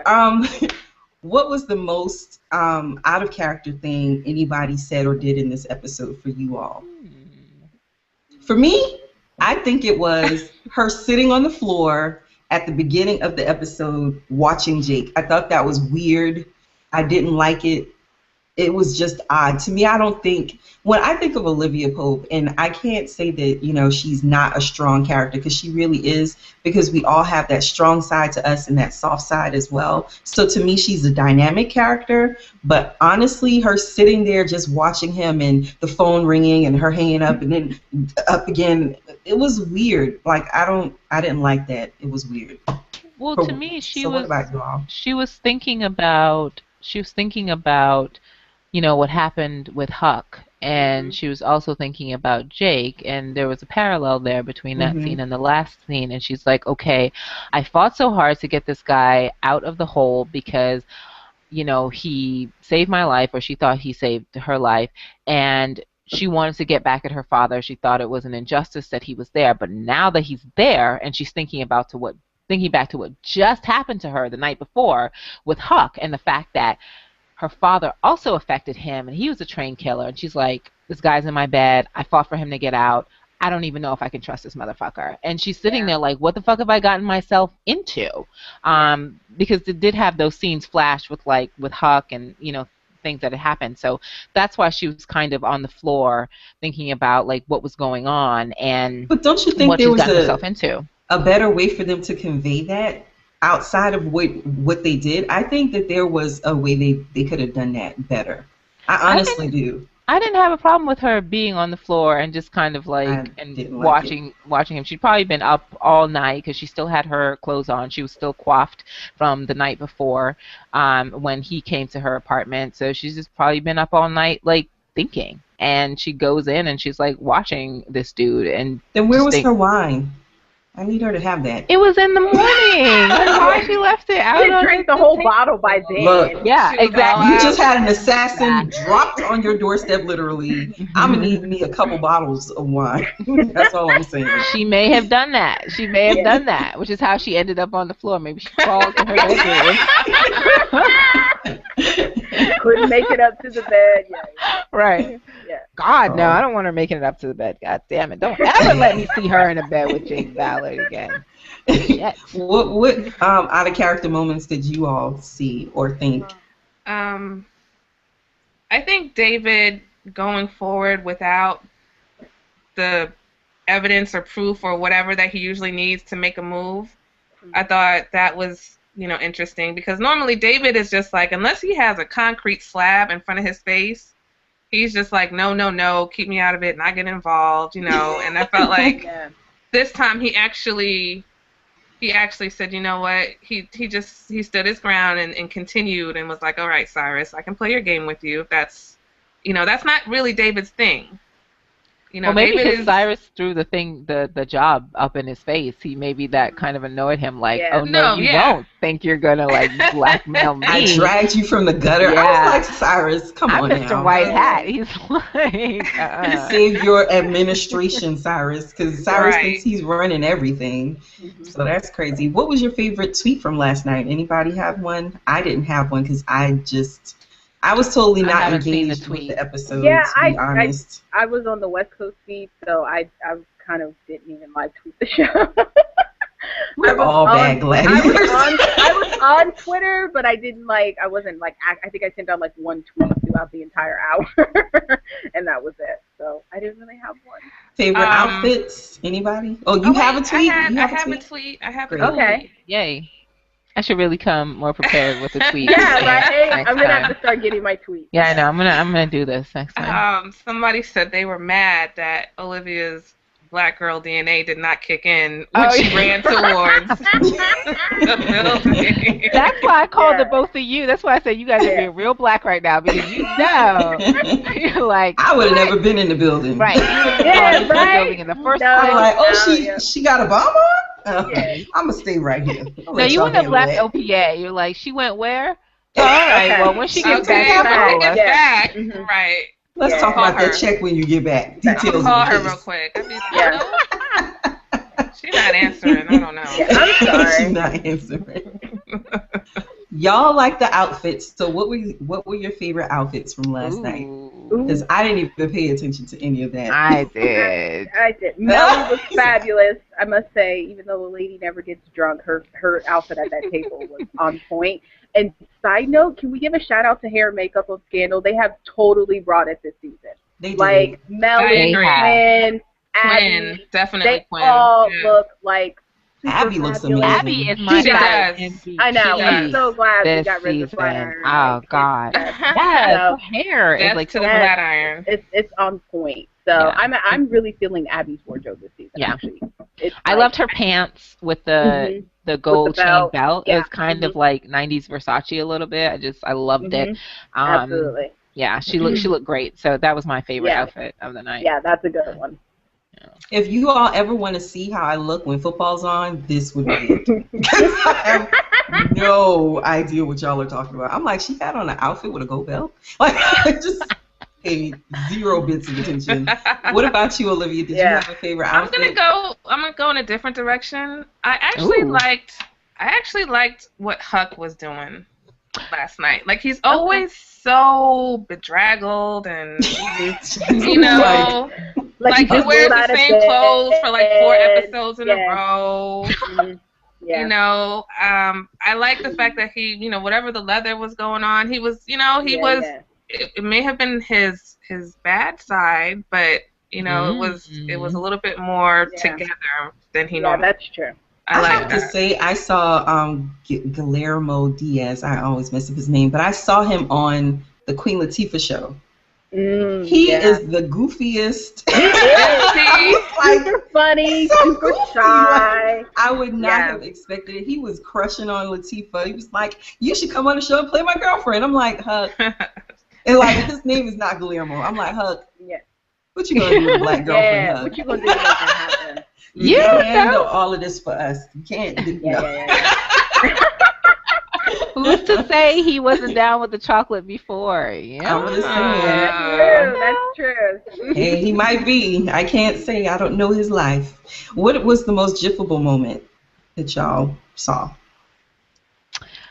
what was the most out of character thing anybody said or did in this episode for you all? For me, I think it was her sitting on the floor at the beginning of the episode watching Jake. I thought that was weird. I didn't like it. It was just odd. To me, I don't think, when I think of Olivia Pope, and I can't say that, you know, she's not a strong character, because she really is, because we all have that strong side to us and that soft side as well. So to me, she's a dynamic character. But honestly, her sitting there just watching him and the phone ringing and her hanging up and then up again, it was weird. Like, I didn't like that. It was weird. Well, to me, What about you all? she was thinking about, you know, what happened with Huck, and she was also thinking about Jake, and there was a parallel there between that scene and the last scene, and she's like, okay, I fought so hard to get this guy out of the hole because, you know, he saved my life, or she thought he saved her life, and she wanted to get back at her father. She thought it was an injustice that he was there, but now that he's there, and she's thinking back to what just happened to her the night before with Huck, and the fact that her father also affected him, and he was a trained killer. And she's like, this guy's in my bed. I fought for him to get out. I don't even know if I can trust this motherfucker. And she's sitting there like, what the fuck have I gotten myself into? Because it did have those scenes flash with Huck and, you know, things that had happened. So that's why she was kind of on the floor thinking about like what was going on and but don't you think what there she's was gotten herself into. A better way for them to convey that outside of what they did? I think that there was a way they could have done that better. I honestly do. I didn't have a problem with her being on the floor and just kind of like watching him. She'd probably been up all night because she still had her clothes on. She was still coiffed from the night before when he came to her apartment. So she's just probably been up all night like thinking. And she goes in and she's like watching this dude. And then where was her wine? I need her to have that. It was in the morning. That's why she left it. I didn't drink the whole bottle by then. Look, yeah, exactly. You just had an assassin dropped on your doorstep, literally. I'm going to need me a couple bottles of wine. That's all I'm saying. She may have done that. She may have done that, which is how she ended up on the floor. Maybe she crawled to her bedroom. Couldn't make it up to the bed. Yeah. Right. Yeah. God, no, I don't want her making it up to the bed. God damn it. Don't ever let me see her in a bed with Jake Ballard again. Yes. What out of character moments did you all see or think? I think David going forward without the evidence or proof or whatever that he usually needs to make a move, I thought that was, you know, interesting, because normally David is just like, unless he has a concrete slab in front of his face, he's just like, no, keep me out of it, not get involved, you know. And I felt like this time he actually said, you know what, he stood his ground and continued and was like, all right, Cyrus, I can play your game with you. That's, you know, that's not really David's thing. You know, well, maybe David because Cyrus threw the job up in his face. Maybe that kind of annoyed him. Like, oh no, you won't think you're gonna like blackmail me. I dragged you from the gutter. I was like, Cyrus, come on now. I'm Mr. White Hat. He's like, save your administration, Cyrus, because Cyrus thinks he's running everything. So that's crazy. What was your favorite tweet from last night? Anybody have one? I didn't have one because I was totally not engaged with the episode, to be honest. I was on the West Coast feed, so I kind of didn't even live tweet the show. We're all bad gladiators. I was on Twitter, but I wasn't like, I think I sent out like one tweet throughout the entire hour, and that was it. So I didn't really have one. Favorite outfits? Anybody? Oh, you have a tweet? I have a tweet. Okay. Yay. I should really come more prepared with a tweet. Yeah, right. I'm gonna have to start getting my tweets. Yeah, I know. I'm gonna do this next time. Somebody said they were mad that Olivia's black girl DNA did not kick in when she ran towards the building. That's why I called the both of you. That's why I said you guys are being real black right now, because you know you're like, I would have never been in the building. Right. Yeah, right. In the first place. I'm like, she got a bomb on? I'm gonna stay right here. No, you wouldn't have left OPA. You're like, she went where? All right. Okay. Well, when she gets Okay, back, when she gets Yeah. back, Mhm. right. Let's Yeah. talk Call about that her. check when you get back. I'm I'm Details gonna call of the her case. real quick. I'd be Yeah. She's not answering. I don't know. Yeah, I'm She's sorry. not answering. Y'all like the outfits. So what were your favorite outfits from last night? ooh, Because I didn't even pay attention to any of that. I did. I did. Melly was fabulous, I must say. Even though the lady never gets drunk, her outfit at that table was on point. And side note, can we give a shout out to hair and makeup of Scandal? They have totally brought it this season. They did. Like I Melly, agree. Quinn, Quinn, Abby, definitely they Quinn. all Yeah. look like super Abby looks fabulous. amazing. Abby is my She guy. does. I know. She I'm does. so glad we This got rid of the flat season. iron. Oh Like, God. Yes. Yes, So, her hair is Death like to the Yes. flat iron. it's on point. So Yeah. I'm really feeling Abby's wardrobe this season. Yeah. Actually, it's I like, loved her pants with the Mhm. gold chain belt. belt. It Yeah. was kind of like 90s Versace a little bit. I loved it. Mhm. Absolutely. Yeah, she looked great. So that was my favorite Yeah. outfit of the night. Yeah, that's a good one. If you all ever want to see how I look when football's on, this would be it. I have no idea what y'all are talking about. I'm like, she had on an outfit with a gold belt? Like, I just paid 0 bits of attention. What about you, Olivia? Did you Yeah. have a favorite I'm outfit? gonna go in a different direction. I actually Ooh. liked what Huck was doing last night. Like he's always so bedraggled and you know like he just wears rolled the out of same bed. clothes for like 4 episodes in a Yeah. row. Mhm. Yeah. You know, I like the fact that he, you know, whatever the leather was going on, he was, you know, he Yeah, was. yeah. It may have been his bad side, but you know, it was a little bit more Yeah. together than he Yeah, normally. that's true. I I like have to that. say, I saw Guillermo Diaz. I always mess up his name, but I saw him on the Queen Latifah show. He Yeah. is the goofiest. He is. Like, Super funny, so super goofy, shy. I would not Yeah. have expected it. He was crushing on Latifah. He was like, "You should come on the show and play my girlfriend." I'm like, Huck. And like, his name is not Guillermo. I'm like, Huck, Yeah. what you gonna do with a black girlfriend, Yeah. Huck? What you gonna do to make that happen? You Yeah, can't handle no. all of this for us. You can't. Yeah, no. yeah. Who's to say he wasn't down with the chocolate before? Yeah. I'm just saying. That's true. Hey, he might be. I can't say. I don't know his life. What was the most jiffable moment that y'all saw?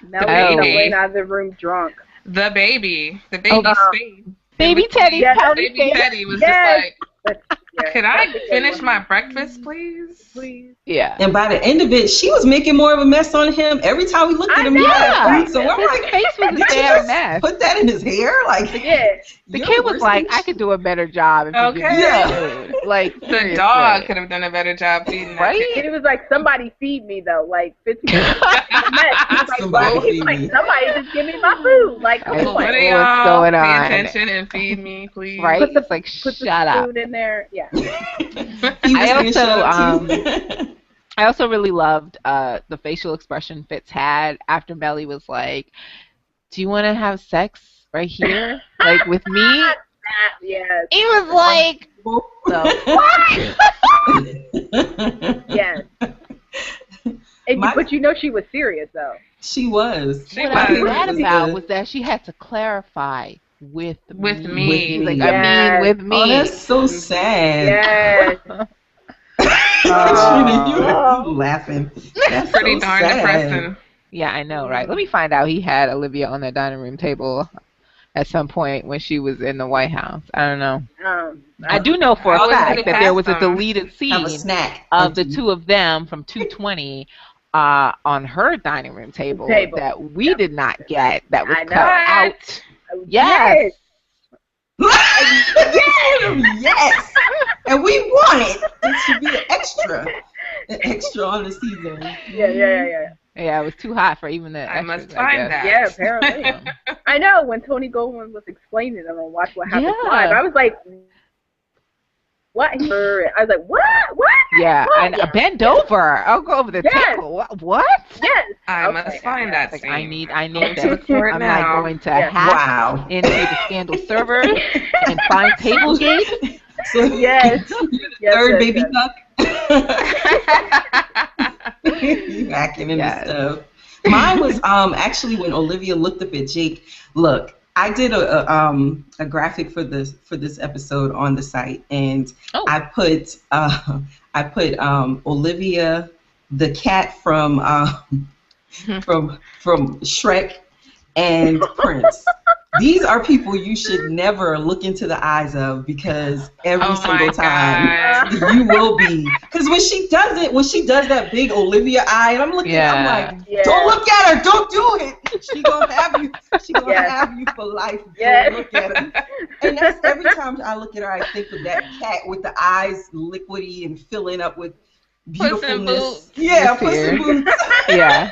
Now baby. we're going out of the room drunk. The baby Uh-huh. Spade. Baby Teddy's Yes, pouty Baby face. Teddy was Yes. just like, could I finish my breakfast, please? Please. Yeah. And by the end of it, she was making more of a mess on him. Every time we looked at him, he Yeah. had food. So I'm His like, face was did a you damn just mess. put that in his hair? Like, Yeah. The you're kid was worse like, than I could do a better job if you give me Okay. Yeah. food. Like, The seriously. dog could have done a better job feeding that Right? kid. It was like, somebody feed me though. Like 15 minutes. Somebody He's feed like, me. somebody just give me my food. Like, come Right. on. One of What's y'all going pay on? attention and feed me, please. Right? Put the- It's like, Put the shut up. food in there. Yeah. He was I saying also, shut up, too. I also really loved the facial expression Fitz had after Melly was like, "Do you want to have sex right here, like with me?" Yes. He was like, Yes. And but you know she was serious though. She was. She What I was was. mad It was about good. was that she had to clarify with With me. me. She's like, Yes. I mean with me. Oh, that's so sad. Yes. Katrina, you laughing. That's Pretty so darn sad. depressing. Yeah, I know, right? Let me find out he had Olivia on the dining room table at some point when she was in the White House. I don't know. I do know for a Always fact get that there past was a them. deleted Have a scene snack. of the two of them from 220 on her dining room table that we did not get, that was I cut know. out. Yes. Yes. And we want it. It should be an extra on the season. Yeah. Yeah, it was too hot for even the I extras, must find guess. that. Yeah, apparently. I know when Tony Goldwyn was explaining it on Watch What Happens Yeah. Live, I was like, what? I was like, what? Yeah, What? and bend over. I'll go over the Yes. table. What? Yes. I Okay. must find that Like, scene. I need Going that. to look for it I'm now. not going to Yeah. hack Wow. into the Scandal server and find table gates. So Yes. Yes, third yes, baby yes. Huck. You hacking into Yes. stuff. Mine was actually when Olivia looked up at Jake. Look, I did a graphic for this episode on the site, and Oh. I put Olivia, the cat from Shrek, and Prince. These are people you should never look into the eyes of, because every single time you will be. Because when she does that big Olivia eye, and I'm looking, I'm like, don't look at her, don't do it. She gonna have you. She gonna have you for life. Don't look at her. And that's every time I look at her, I think of that cat with the eyes liquidy and filling up with beautifulness. Yeah, Puss in Boots. Yeah.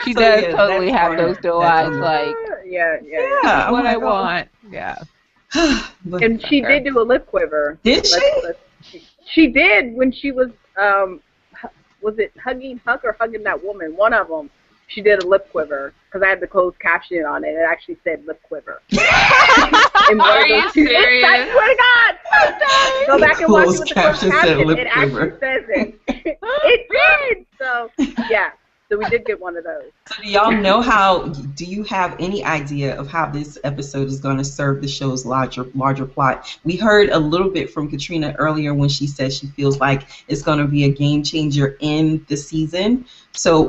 She does totally have those doe eyes, like, yeah, what I want. Yeah. And she did do a lip quiver. Did she? She did when she was it hugging Huck or hugging that woman? One of them. She did a lip quiver because I had the closed caption on it. It actually said lip quiver. Are you serious? I swear to God. Go back and watch it with the closed caption. It actually says it. It did. So, yeah. So we did get one of those. So do you have any idea of how this episode is going to serve the show's larger plot? We heard a little bit from Katrina earlier when she said she feels like it's going to be a game changer in the season. So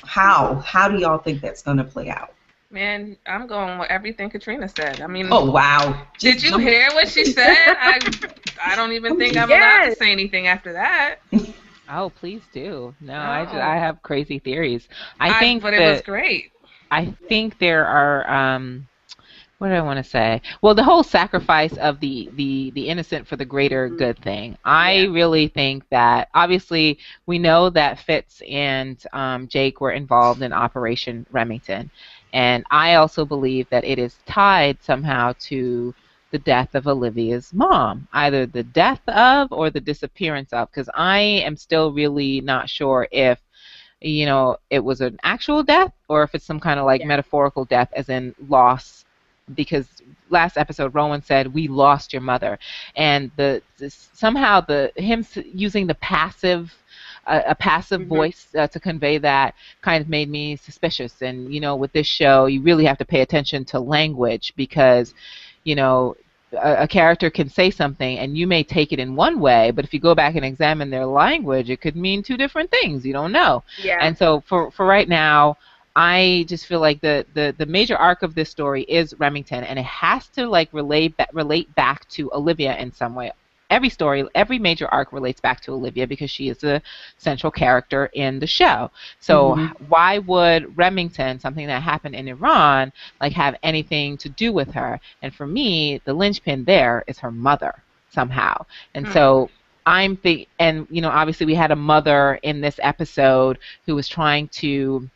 how do y'all think that's going to play out? Man, I'm going with everything Katrina said. I mean, oh wow! Did you hear what she said? I don't even think I'm allowed to say anything after that. Oh, please do. No, I have crazy theories. But it was great. I think there are what do I want to say? Well, the whole sacrifice of the innocent for the greater good thing. I really think that obviously we know that Fitz and Jake were involved in Operation Remington, and I also believe that it is tied somehow to the death of Olivia's mom, either the death of or the disappearance of, because I am still really not sure if, it was an actual death or if it's some kind of like metaphorical death, as in loss, because last episode Rowan said we lost your mother, and somehow him using the passive voice to convey that kind of made me suspicious. And with this show you really have to pay attention to language, because a character can say something and you may take it in one way, but if you go back and examine their language, it could mean two different things. You don't know. Yeah. And so for right now, I just feel like the major arc of this story is Remington, and it has to like relate back to Olivia in some way. Every major arc relates back to Olivia because she is the central character in the show. So why would Remington, something that happened in Iran, like have anything to do with her? And for me, the linchpin there is her mother somehow. And so obviously we had a mother in this episode who was trying to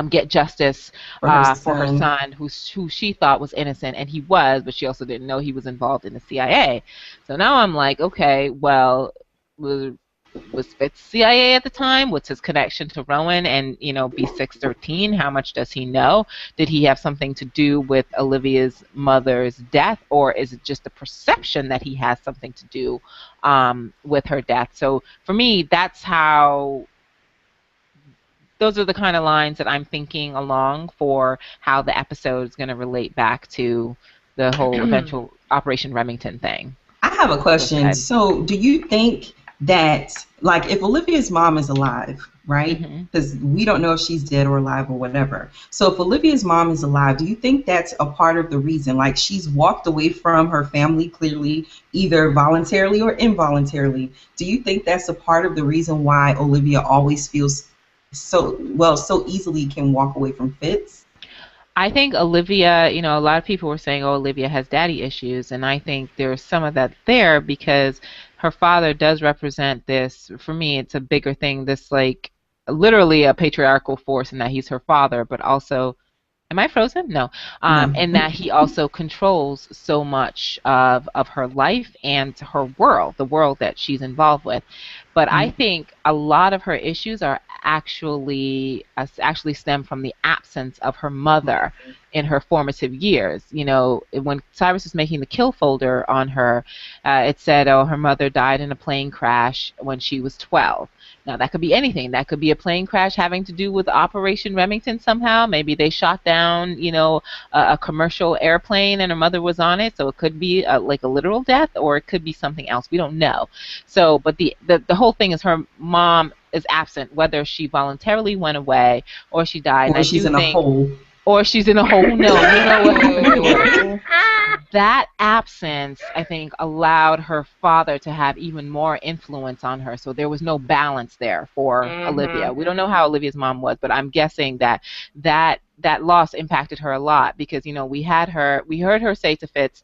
get justice for her son, who she thought was innocent, and he was, but she also didn't know he was involved in the CIA. So now I'm like, okay, well, was Fitz CIA at the time? What's his connection to Rowan and B613? How much does he know? Did he have something to do with Olivia's mother's death, or is it just the perception that he has something to do with her death? So for me, those are the kind of lines that I'm thinking along for how the episode is going to relate back to the whole eventual Operation Remington thing. I have a question. So do you think that, like, if Olivia's mom is alive, right? Because we don't know if she's dead or alive or whatever. So if Olivia's mom is alive, do you think that's a part of the reason? Like, she's walked away from her family, clearly, either voluntarily or involuntarily. Do you think that's a part of the reason why Olivia always feels so easily can walk away from Fitz? I think Olivia, a lot of people were saying, oh, Olivia has daddy issues, and I think there's some of that there because her father does represent this. For me, it's a bigger thing, this like literally a patriarchal force in that he's her father, but also, am I frozen? No. And that he also controls so much of her life and her world, the world that she's involved with. But I think a lot of her issues are actually stem from the absence of her mother in her formative years. You know, when Cyrus was making the kill folder on her, it said, oh, her mother died in a plane crash when she was 12. Now, that could be anything. That could be a plane crash having to do with Operation Remington somehow. Maybe they shot down, you know, a commercial airplane and her mother was on it. So it could be like a literal death, or it could be something else. We don't know. So, but the whole thing is her mom is absent, whether she voluntarily went away or she died. Or she's in a hole. Or she's in a hole. No, you know what? That absence, I think, allowed her father to have even more influence on her. So there was no balance there for Olivia. We don't know how Olivia's mom was, but I'm guessing that loss impacted her a lot because, you know, we heard her say to Fitz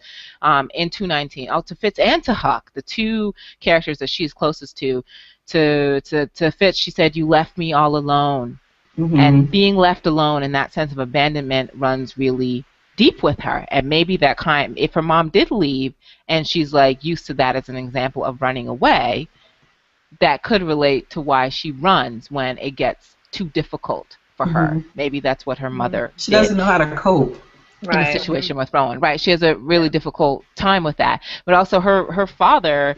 in 219, to Fitz and to Huck, the two characters that she's closest to Fitz, she said, "You left me all alone." And being left alone and that sense of abandonment runs really deep with her. And maybe that if her mom did leave and she's like used to that as an example of running away, that could relate to why she runs when it gets too difficult for her. Maybe that's what her mother She doesn't know how to cope. In a situation with Rowan. Right. She has a really difficult time with that. But also her father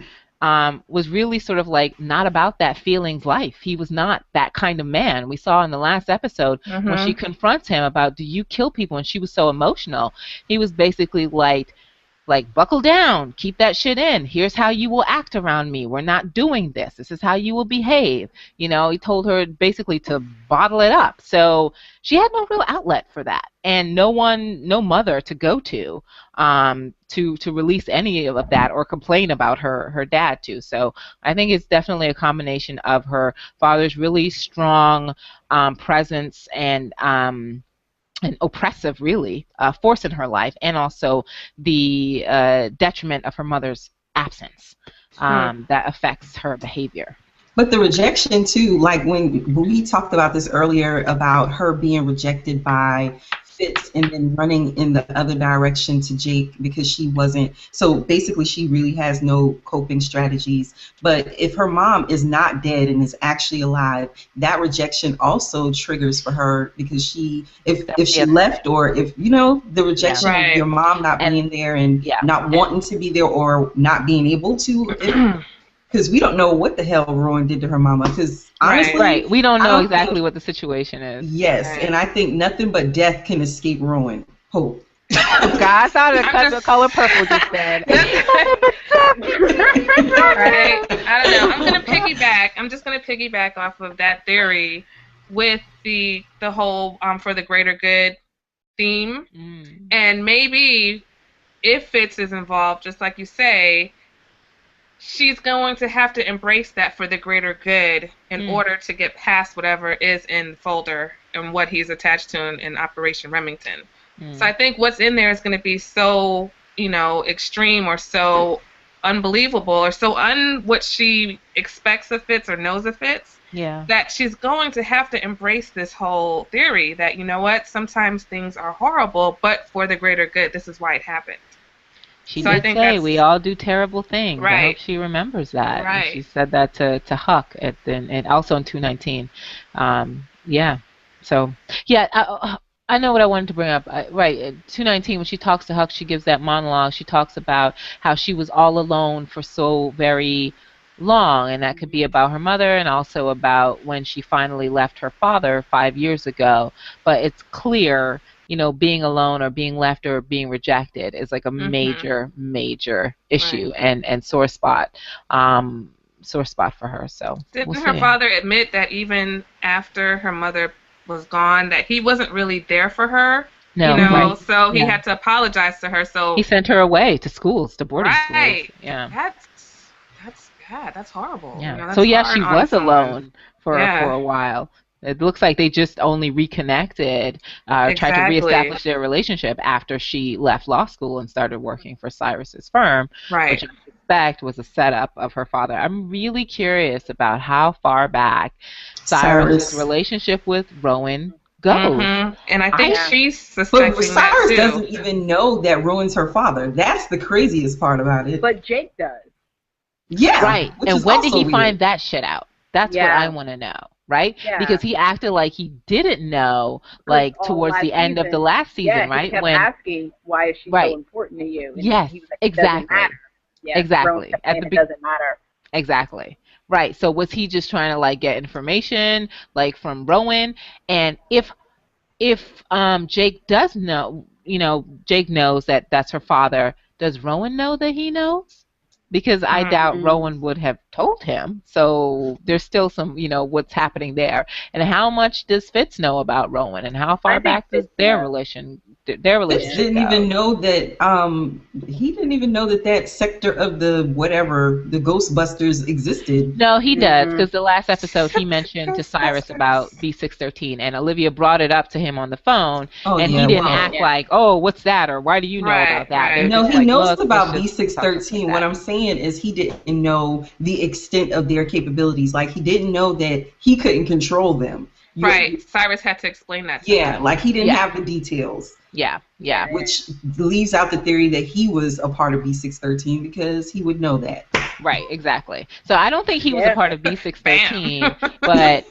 was really sort of like not about that feelings life. He was not that kind of man. We saw in the last episode when she confronts him about, do you kill people? And she was so emotional. He was basically like, buckle down, keep that shit in. Here's how you will act around me. We're not doing this. This is how you will behave. You know, he told her basically to bottle it up. So she had no real outlet for that. And no mother to go to release any of that or complain about her dad to. So I think it's definitely a combination of her father's really strong presence and an oppressive, really, force in her life, and also the detriment of her mother's absence that affects her behavior. But the rejection, too, like when we talked about this earlier about her being rejected by Fitz and then running in the other direction to Jake because she wasn't. So basically, she really has no coping strategies. But if her mom is not dead and is actually alive, that rejection also triggers for her because if she left or if, you know, the rejection of your mom not being there and not wanting to be there or not being able to. Because we don't know what the hell Rowan did to her mama. Because honestly, we don't know exactly what the situation is. Yes, and I think nothing but death can escape Rowan. Hope. God, I thought the color purple just said. Right. I don't know. I'm just gonna piggyback off of that theory with the whole for the greater good theme, and maybe if Fitz is involved, just like you say, she's going to have to embrace that for the greater good in order to get past whatever is in the folder and what he's attached to in Operation Remington. So I think what's in there is going to be so, you know, extreme or so unbelievable or so what she expects of Fitz or knows of Fitz, that she's going to have to embrace this whole theory that, you know what, sometimes things are horrible, but for the greater good, this is why it happened. She did say we all do terrible things. Right. I hope she remembers that. Right. And she said that to Huck and also in 219. So, I know what I wanted to bring up. Right, 219, when she talks to Huck, she gives that monologue. She talks about how she was all alone for so very long, and that could be about her mother and also about when she finally left her father 5 years ago. But it's clear, you know, being alone or being left or being rejected is like a major issue and sore spot for her. So didn't her father admit that even after her mother was gone, that he wasn't really there for her? No, you know, so he had to apologize to her. So he sent her away to schools, to boarding schools. Yeah, that's horrible. Yeah. You know, that's she was alone for a while. It looks like they just only reconnected, tried to reestablish their relationship after she left law school and started working for Cyrus's firm, which I suspect was a setup of her father. I'm really curious about how far back Cyrus's relationship with Rowan goes. And I think she's suspecting but Cyrus doesn't even know that Rowan's her father. That's the craziest part about it. But Jake does. Yeah, Right. which And is when did also he weird. find that shit out? That's what I want to know, right? Yeah. Because he acted like he didn't know, 'Cause like all towards the last end of the season, last season, he right? kept When asking, why is she so right. important to you? And Yes, he was like, it doesn't exactly. matter. Yeah, Rowan Exactly. kept At saying the it doesn't matter. exactly. Right. So was he just trying to like get information like from Rowan? And if Jake does know, Jake knows that that's her father, does Rowan know that he knows? Because I doubt Rowan would have told him. So there's still some, what's happening there. And how much does Fitz know about Rowan? And how far I think back does Fitz their knows. relationship Didn't go? even know that he didn't even know that that sector of the whatever the Ghostbusters existed. No, he does, because the last episode he mentioned to Cyrus about B613, and Olivia brought it up to him on the phone, Oh and yeah, he didn't well, act like, oh, what's that, or why do you know about that? Right. They're no, just he like, knows look, let's about just talk about B613. What that. I'm saying is he didn't know the extent of their capabilities. Like he didn't know that he couldn't control them. Right. Cyrus had to explain that to Yeah, him. like he didn't Yeah. have the details. Yeah. Which leaves out the theory that he was a part of B613 because he would know that. Right, exactly. So I don't think he was a part of B613, but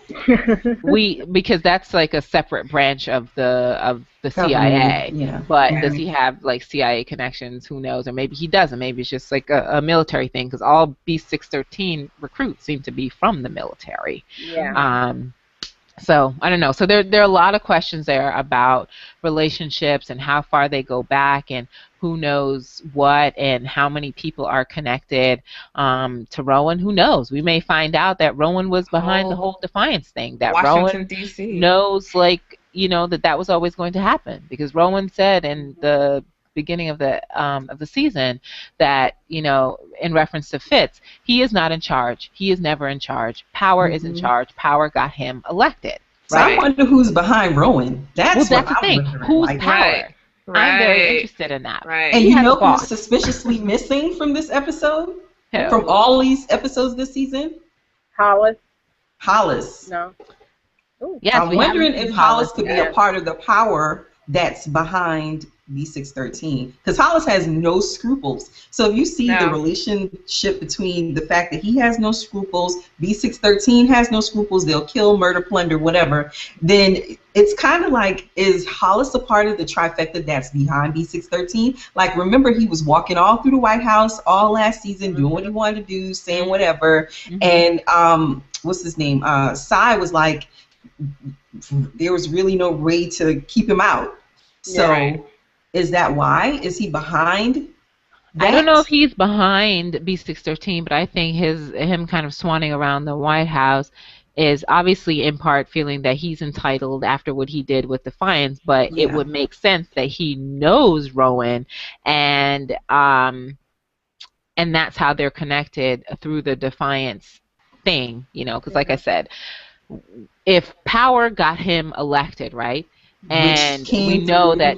because that's like a separate branch of the CIA. Yeah. But does he have like CIA connections? Who knows? Or maybe he doesn't. Maybe it's just like a military thing, because all B613 recruits seem to be from the military. Yeah. So I don't know. So there are a lot of questions there about relationships and how far they go back and who knows what and how many people are connected to Rowan. Who knows? We may find out that Rowan was behind the whole Defiance thing. That Washington, Rowan D.C. knows, like, that was always going to happen, because Rowan said in the beginning of the season that, in reference to Fitz, he is not in charge. He is never in charge. Power is in charge. Power got him elected. So I wonder who's behind Rowan. That's the thing. Who's power? Right. I'm very interested in that. Right. And you know who's suspiciously missing from this episode? Who? From all these episodes this season? Hollis. No. Ooh. Yes, I'm wondering if Hollis could be a part of the power that's behind B613, because Hollis has no scruples. So if you see the relationship between the fact that he has no scruples, B613 has no scruples, they'll kill, murder, plunder, whatever, then it's kind of like, is Hollis a part of the trifecta that's behind B613? Like, remember, he was walking all through the White House all last season, doing what he wanted to do, saying whatever, and what's his name? Cy was like, there was really no way to keep him out. So is that why? Is he behind that? I don't know if he's behind B613, but I think him kind of swanning around the White House is obviously in part feeling that he's entitled after what he did with Defiance, but it would make sense that he knows Rowan, and that's how they're connected through the Defiance thing, because like I said, if power got him elected, right? And we know that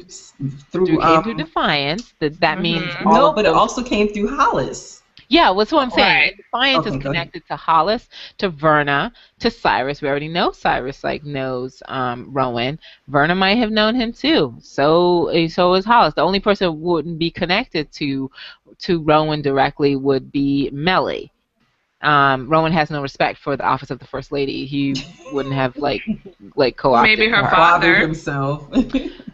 through Defiance, that means no, but it also came through Hollis. Yeah, what's what I'm saying. Defiance is connected to Hollis, to Verna, to Cyrus. We already know Cyrus knows Rowan. Verna might have known him too. So is Hollis. The only person who wouldn't be connected to Rowan directly would be Mellie. Rowan has no respect for the office of the First Lady. He wouldn't have co-opted maybe her father himself.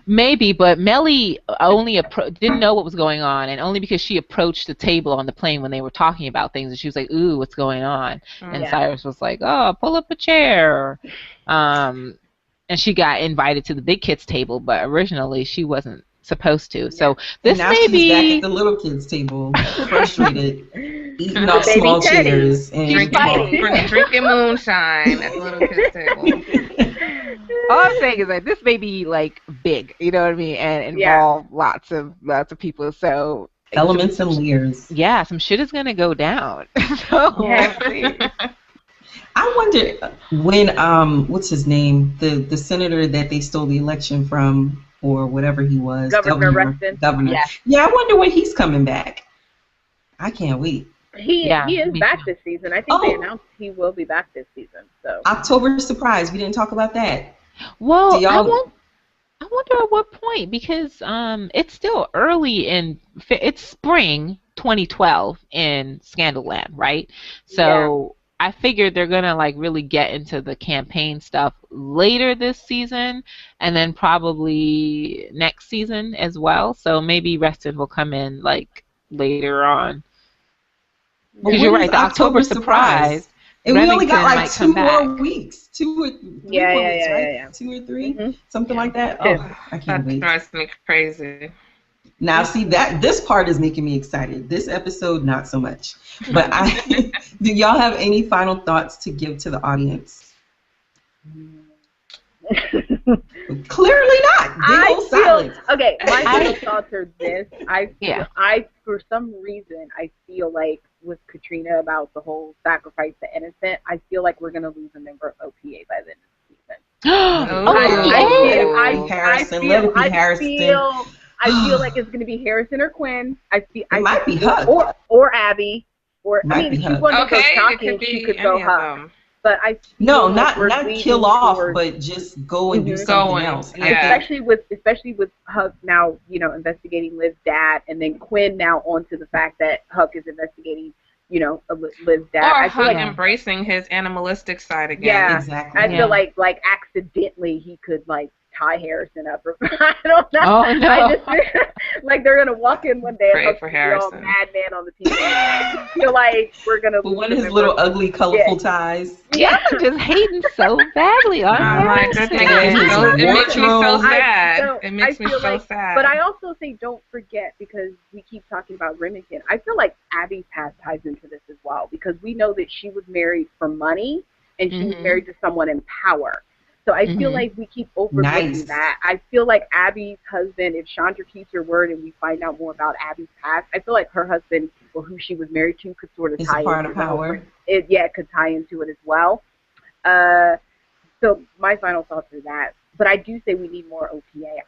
Maybe, but Mellie only didn't know what was going on, and only because she approached the table on the plane when they were talking about things, and she was like, "Ooh, what's going on?" And Cyrus was like, "Oh, pull up a chair." And she got invited to the big kids table, but originally she wasn't supposed to. So this now may she's back at the little kids table, frustrated, eating off small chairs and drinking moonshine at the little kids table. All I'm saying is that this may be big, you know what I mean, and involve lots of people. So elements and layers. Yeah, some shit is gonna go down. So I wonder when what's his name, the senator that they stole the election from, or whatever he was, governor. Yeah, I wonder when he's coming back. I can't wait. He is back this season. I think they announced he will be back this season. So October surprise. We didn't talk about that. Well, I wonder at what point, because it's still early it's spring 2012 in Scandalland, right? So I figured they're gonna like really get into the campaign stuff later this season, and then probably next season as well. So maybe Reston will come in like later on. But Because you're right, the October surprise. And we only got Remington like might 2 come more back. weeks. 2 or 3 weeks, right? 2 or 3? Something like that. Oh, I can't wait. That drives me crazy. Now, see, this part is making me excited. This episode, not so much. But do y'all have any final thoughts to give to the audience? Clearly not. Big old silence. Okay, my final thoughts are this. I for some reason I feel like with Katrina about the whole sacrifice the innocent, I feel like we're gonna lose a member of OPA by the end of the season. I feel like it's gonna be Harrison or Quinn. I might be Huck or Abby. Or might I mean, if she wanted to go shocking, she could go Huck. But I not kill off, but just go and do something else. Yeah. Especially with Huck now, investigating Liv's dad, and then Quinn now onto the fact that Huck is investigating, Liv's dad. Or I feel Huck embracing his animalistic side again. Yeah, exactly. I feel like accidentally he could tie Harrison up, or I don't know. Oh no! I just like they're gonna walk in one day and Pray for Harrison. All madman on the TV. I feel like we're gonna. But one of his little ugly, colorful ties. Yeah, I'm just hating so badly on Harrison. It makes me so sad. It makes me so sad. But I also say don't forget, because we keep talking about Remington. I feel like Abby's past ties into this as well, because we know that she was married for money and she was married to someone in power. So I feel like we keep overlooking that. I feel like Abby's husband, if Chandra keeps her word and we find out more about Abby's past, I feel like her husband, or who she was married to, could sort of tie into power. It could tie into it as well. So my final thoughts are that. But I do say we need more OPA.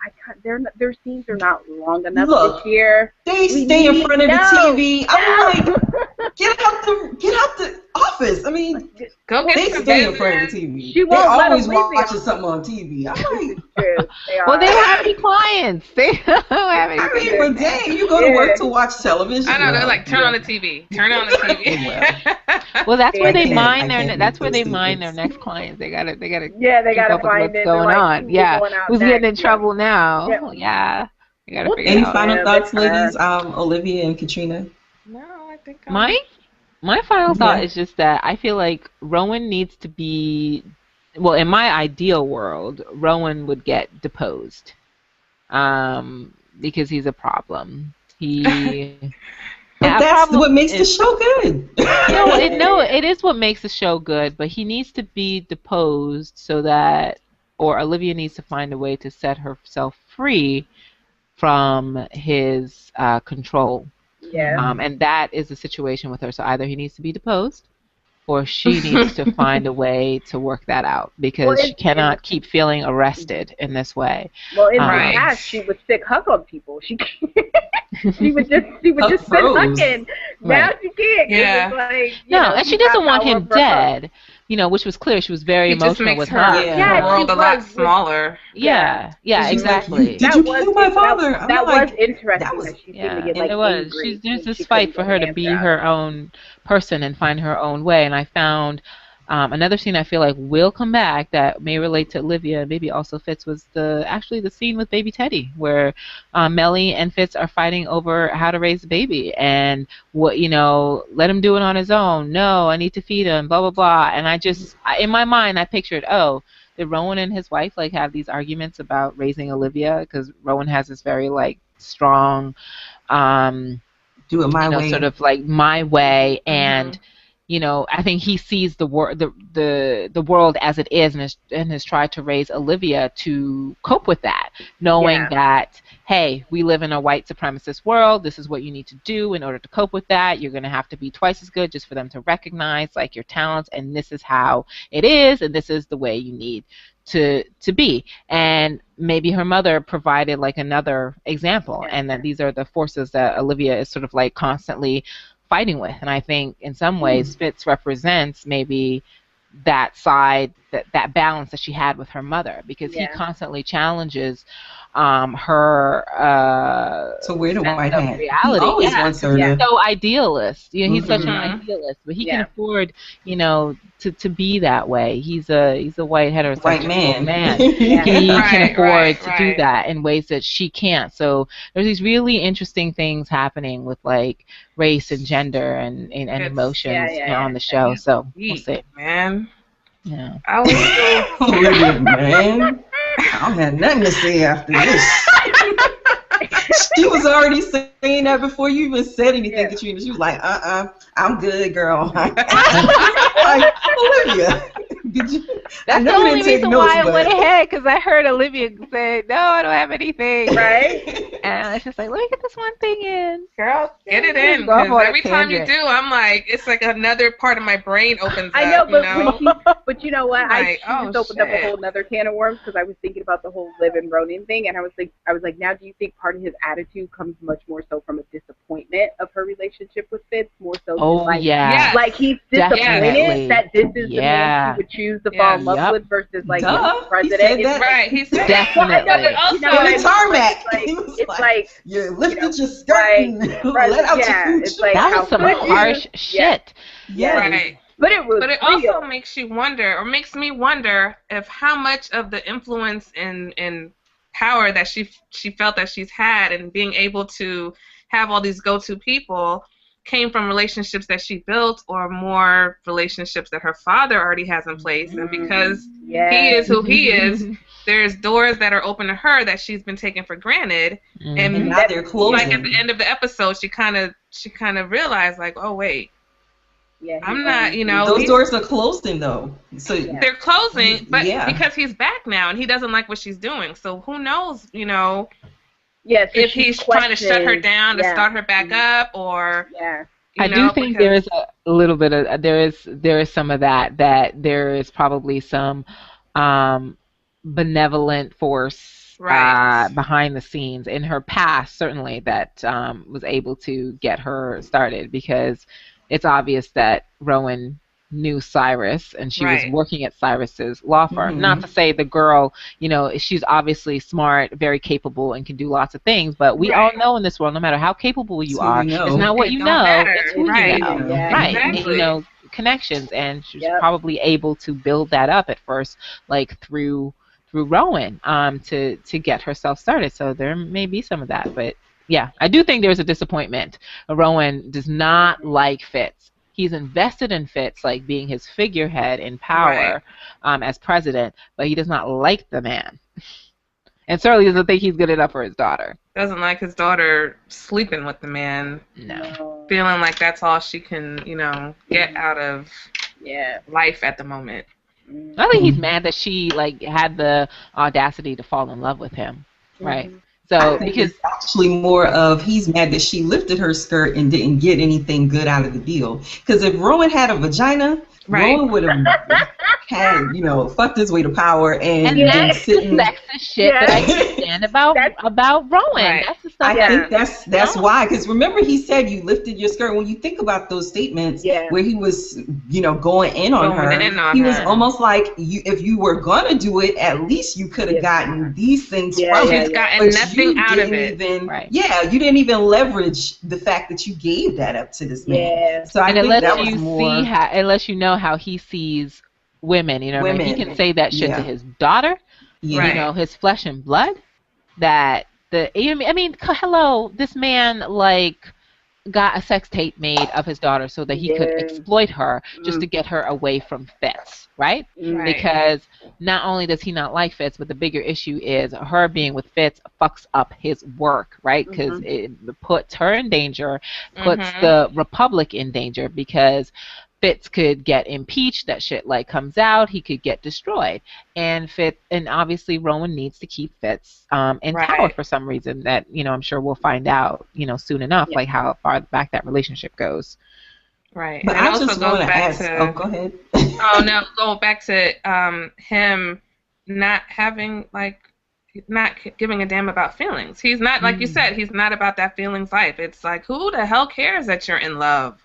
Their scenes are not long enough this year. They stay in front of the TV. I'm like, get out the office. I mean, they stay in front of the TV. They're always watching something on TV. I'm like, well, they don't have any clients. They don't have any clients. But dang, you go to work to watch television. I know, they're like, turn on the TV. Turn on the TV. Well, that's where they mine their. That's where they mine their next clients. They gotta. Yeah, they gotta find what's going on. Yeah, who's getting in trouble now? Yeah. You gotta figure Any out. final thoughts, ladies? Olivia and Katrina. No, I think my final thought is just that I feel like Rowan needs to be, well, in my ideal world, Rowan would get deposed, because he's a problem. But that's what makes the show good. It is what makes the show good, but he needs to be deposed so that, or Olivia needs to find a way to set herself free from his control. Yeah. And that is the situation with her. So either he needs to be deposed, or she needs to find a way to work that out, because she cannot keep feeling arrested in this way. Well, in the past, she would stick Huck on people. She would just spit Huck in. Now she can't. Yeah. And she doesn't want him dead. Which was clear. She was very emotional with Huck. The world a lot smaller. Yeah, exactly. Like, did you kill my father? That was interesting. That she seemed to get it was. There's this fight for her to be her own person and find her own way. And I found another scene I feel like will come back that may relate to Olivia and maybe also Fitz was the scene with baby Teddy, where Melly and Fitz are fighting over how to raise the baby and what, let him do it on his own. No, I need to feed him, blah, blah, blah. And in my mind, I pictured, did Rowan and his wife have these arguments about raising Olivia? Because Rowan has this very strong, do it my way, sort of my way, and I think he sees the world as it is, and has tried to raise Olivia to cope with that, knowing that, hey, we live in a white supremacist world. This is what you need to do in order to cope with that. You're going to have to be twice as good just for them to recognize your talents, and this is how it is, and this is the way you need to be. And maybe her mother provided another example, and that these are the forces that Olivia is sort of constantly fighting with. And I think in some ways Fitz represents maybe that side, that balance that she had with her mother, because he constantly challenges her So we're the sense white of hat. reality. He always wants her to. So idealist. You know, he's such an Mhm. idealist, but he can afford, you know, to be that way. He's a white heterosexual White man. He can Right, afford to do right. that in ways that she can't. So there's these really interesting things happening with like race and gender and emotions on the show. So we'll see. Man. Yeah. I was so Olivia, man. I don't have nothing to say after this. She was already saying that before you even said anything, Katrina. She was like, I'm good, girl. Like, Olivia, did you? That's the only reason why I went ahead, because I heard Olivia say, no, I don't have anything. Right? And I was just like, let me get this one thing in. Girl, get it in. Go off Because on a every time you tangent. do, I'm like, it's like another part of my brain opens I know, up. but you know what? Like, I just opened up a whole nother can of worms because I was thinking about the whole Liv and Ronan thing, and I was like, now do you think part of his attitude comes much more so from a disappointment of her relationship with Fitz, more so than like he's disappointed that this is the man she would choose to fall in love with versus like the president. He said that. Right, he said definitely. In the tarmac. It's like you lifted your skirt and let out your cooch. It's like, that was some harsh shit. Yeah. Right. But it also makes you wonder, or makes me wonder, if how much of the influence and power that she felt that she's had and being able to have all these go-to people came from relationships that she built or more relationships that her father already has in place. And because he is who he is, there's doors that are open to her that she's been taking for granted. And now they're closing. Like at the end of the episode, she kind of realized, like, oh wait, I'm not, those doors are closing though. So they're closing, but because he's back now and he doesn't like what she's doing. So who knows, if he's trying to shut her down to start her back up, or I do think there is a little bit of there is some of that there is probably some benevolent force behind the scenes in her past, certainly, that was able to get her started, because it's obvious that Rowan knew Cyrus and she was working at Cyrus's law firm. Not to say the girl, she's obviously smart, very capable, and can do lots of things, but we all know in this world, no matter how capable you are, it's not what you know, it's who you know. Right. Exactly. And, connections, and she was probably able to build that up at first, like through Rowan, to get herself started. So there may be some of that, but yeah, I do think there's a disappointment. Rowan does not like Fitz. He's invested in Fitz, like being his figurehead in power as president, but he does not like the man. And certainly doesn't think he's good enough for his daughter. Doesn't like his daughter sleeping with the man. No. Feeling like that's all she can, get out of life at the moment. I think he's mad that she had the audacity to fall in love with him. Right. So because it's actually more of he's mad that she lifted her skirt and didn't get anything good out of the deal. Because if Rowan had a vagina, Rowan would have had, fucked his way to power and that's the sexist shit that I can stand about Rowan. Right. That's the stuff. I think that's why. Because remember, he said you lifted your skirt. When you think about those statements where he was, going in on her, he was almost like, if you were gonna do it, at least you could have gotten these things from it. She's gotten nothing out of it. You didn't even leverage the fact that you gave that up to this man. So I think that was more. Unless you know how he sees women, I mean, he can say that shit to his daughter, his flesh and blood. Hello, this man got a sex tape made of his daughter so that he could exploit her just to get her away from Fitz, right? Because not only does he not like Fitz, but the bigger issue is her being with Fitz fucks up his work, right? Because it puts her in danger, puts the Republic in danger, because Fitz could get impeached, that shit comes out, he could get destroyed. And obviously Rowan needs to keep Fitz in power for some reason that, I'm sure we'll find out, soon enough, how far back that relationship goes. Right. But and I also just goes want to back ask, to go ahead. going back to him not having not giving a damn about feelings. He's not, like you said, he's not about that feelings life. It's like, who the hell cares that you're in love?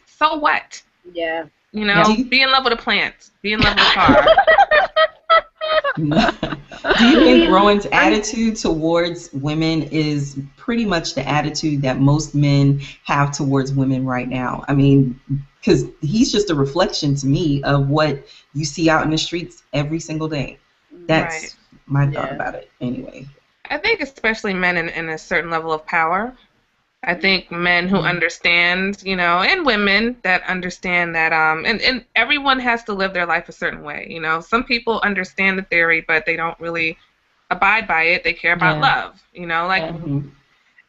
So what? Yeah. Be in love with a plant. Be in love with a car. Do you think Rowan's attitude towards women is pretty much the attitude that most men have towards women right now? I mean, because he's just a reflection to me of what you see out in the streets every single day. That's my thought about it anyway. I think especially men in a certain level of power. I think men who understand, you know, and women that understand that, and everyone has to live their life a certain way, you know. Some people understand the theory, but they don't really abide by it. They care about love, you know, like,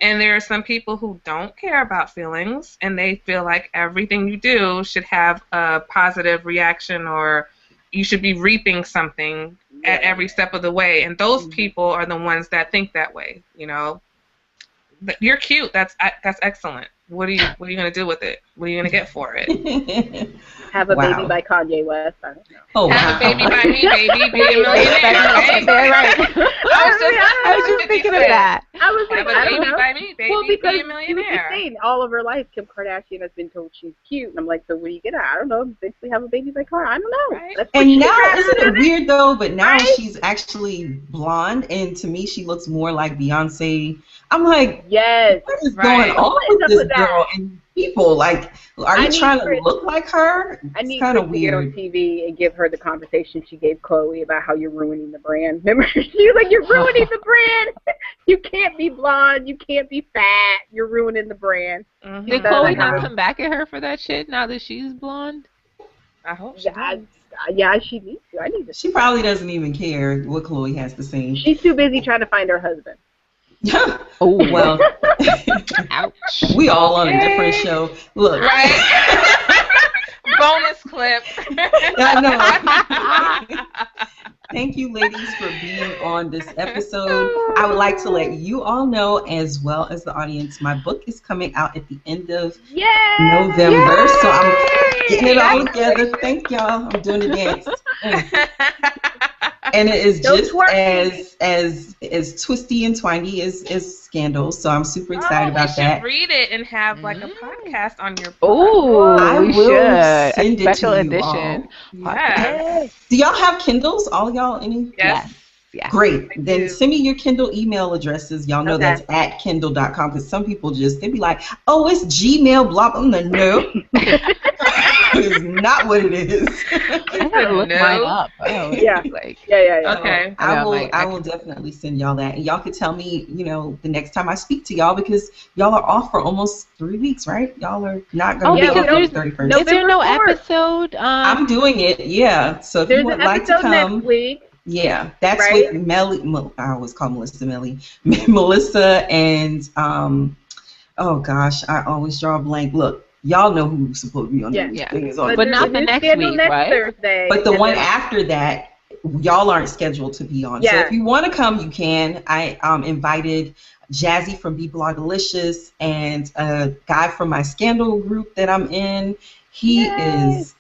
and there are some people who don't care about feelings, and they feel like everything you do should have a positive reaction, or you should be reaping something at every step of the way. And those people are the ones that think that way, you know. You're cute. That's excellent. What are you gonna do with it? What are you gonna get for it? Have a baby by Kanye West. I don't know. Oh, have a baby by me, baby. Be a millionaire. Right. I was just thinking of that. I was like, have a I don't baby know. by me, baby. Well, because be a millionaire. All of her life, Kim Kardashian has been told she's cute, and I'm like, so what do you get at? I don't know. Eventually have a baby by Kanye. I don't know. Right. And now, isn't it weird though? But now she's actually blonde, and to me, she looks more like Beyonce. I'm like, yes, what is going on with this girl? And people, like, are you trying to look like her? I need kind to of get weird on TV and give her the conversation she gave Chloe about how you're ruining the brand. Remember, she was like, you're ruining the brand. You can't be blonde. You can't be fat. You're ruining the brand. Did Chloe not come back at her for that shit now that she's blonde? I hope she does. Yeah, she needs to. I need to. She probably doesn't even care what Chloe has to say. She's too busy trying to find her husband. Oh, well. Ouch. We all on a different show. Look. Right. Bonus clip. I know. Thank you, ladies, for being on this episode. I would like to let you all know, as well as the audience, my book is coming out at the end of November. So I'm getting it all together. Thank y'all. I'm doing the dance. And it is just as twisty and twangy as Scandal. So I'm super excited about that. Read it and have like a podcast on your book. Oh, I will send it special to edition. You all. Yes. Do y'all have Kindles? All y'all? Any? Yes. Yeah. Great. Then send me your Kindle email addresses. Y'all know that's at kindle.com, because some people they be like, oh, it's Gmail, blah, blah, blah. No. It's not what it is. I gotta look mine up. Yeah. Okay. I will definitely send y'all that. And y'all could tell me, you know, the next time I speak to y'all, because y'all are off for almost 3 weeks, right? Y'all are not going to be off on the 31st. Is there no episode? I'm doing it, yeah. So if you would like to come. Next week. Yeah, that's with Melly. I always call Melissa Melly. Melissa and oh gosh, I always draw a blank. Look, y'all know who's supposed to be on the thing. But not the next week, right? Thursday, but the one after that, y'all aren't scheduled to be on. So if you want to come, you can. I invited Jazzy from Be Blogalicious and a guy from my Scandal group that I'm in. He is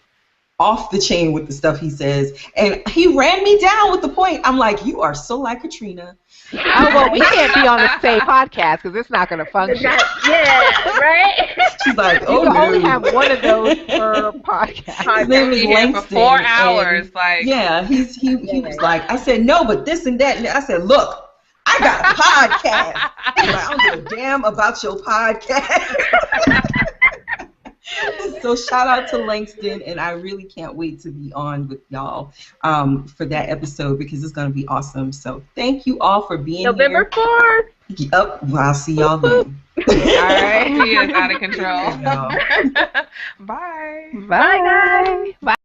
off the chain with the stuff he says, and he ran me down with the point. I'm like, you are so like Katrina. Oh, well, we can't be on the same podcast because it's not going to function. Right? She's like, oh, you can only have one of those per podcast. His name is Langston. For 4 hours, like. Yeah, he was like, I said, no, but this and that. And I said, look, I got a podcast. Like, I don't give a damn about your podcast. So shout out to Langston, and I really can't wait to be on with y'all for that episode, because it's going to be awesome. So thank you all for being November here. November 4th. Yep, well, I'll see y'all then. All right, he is out of control. Bye. Bye, guys. Bye.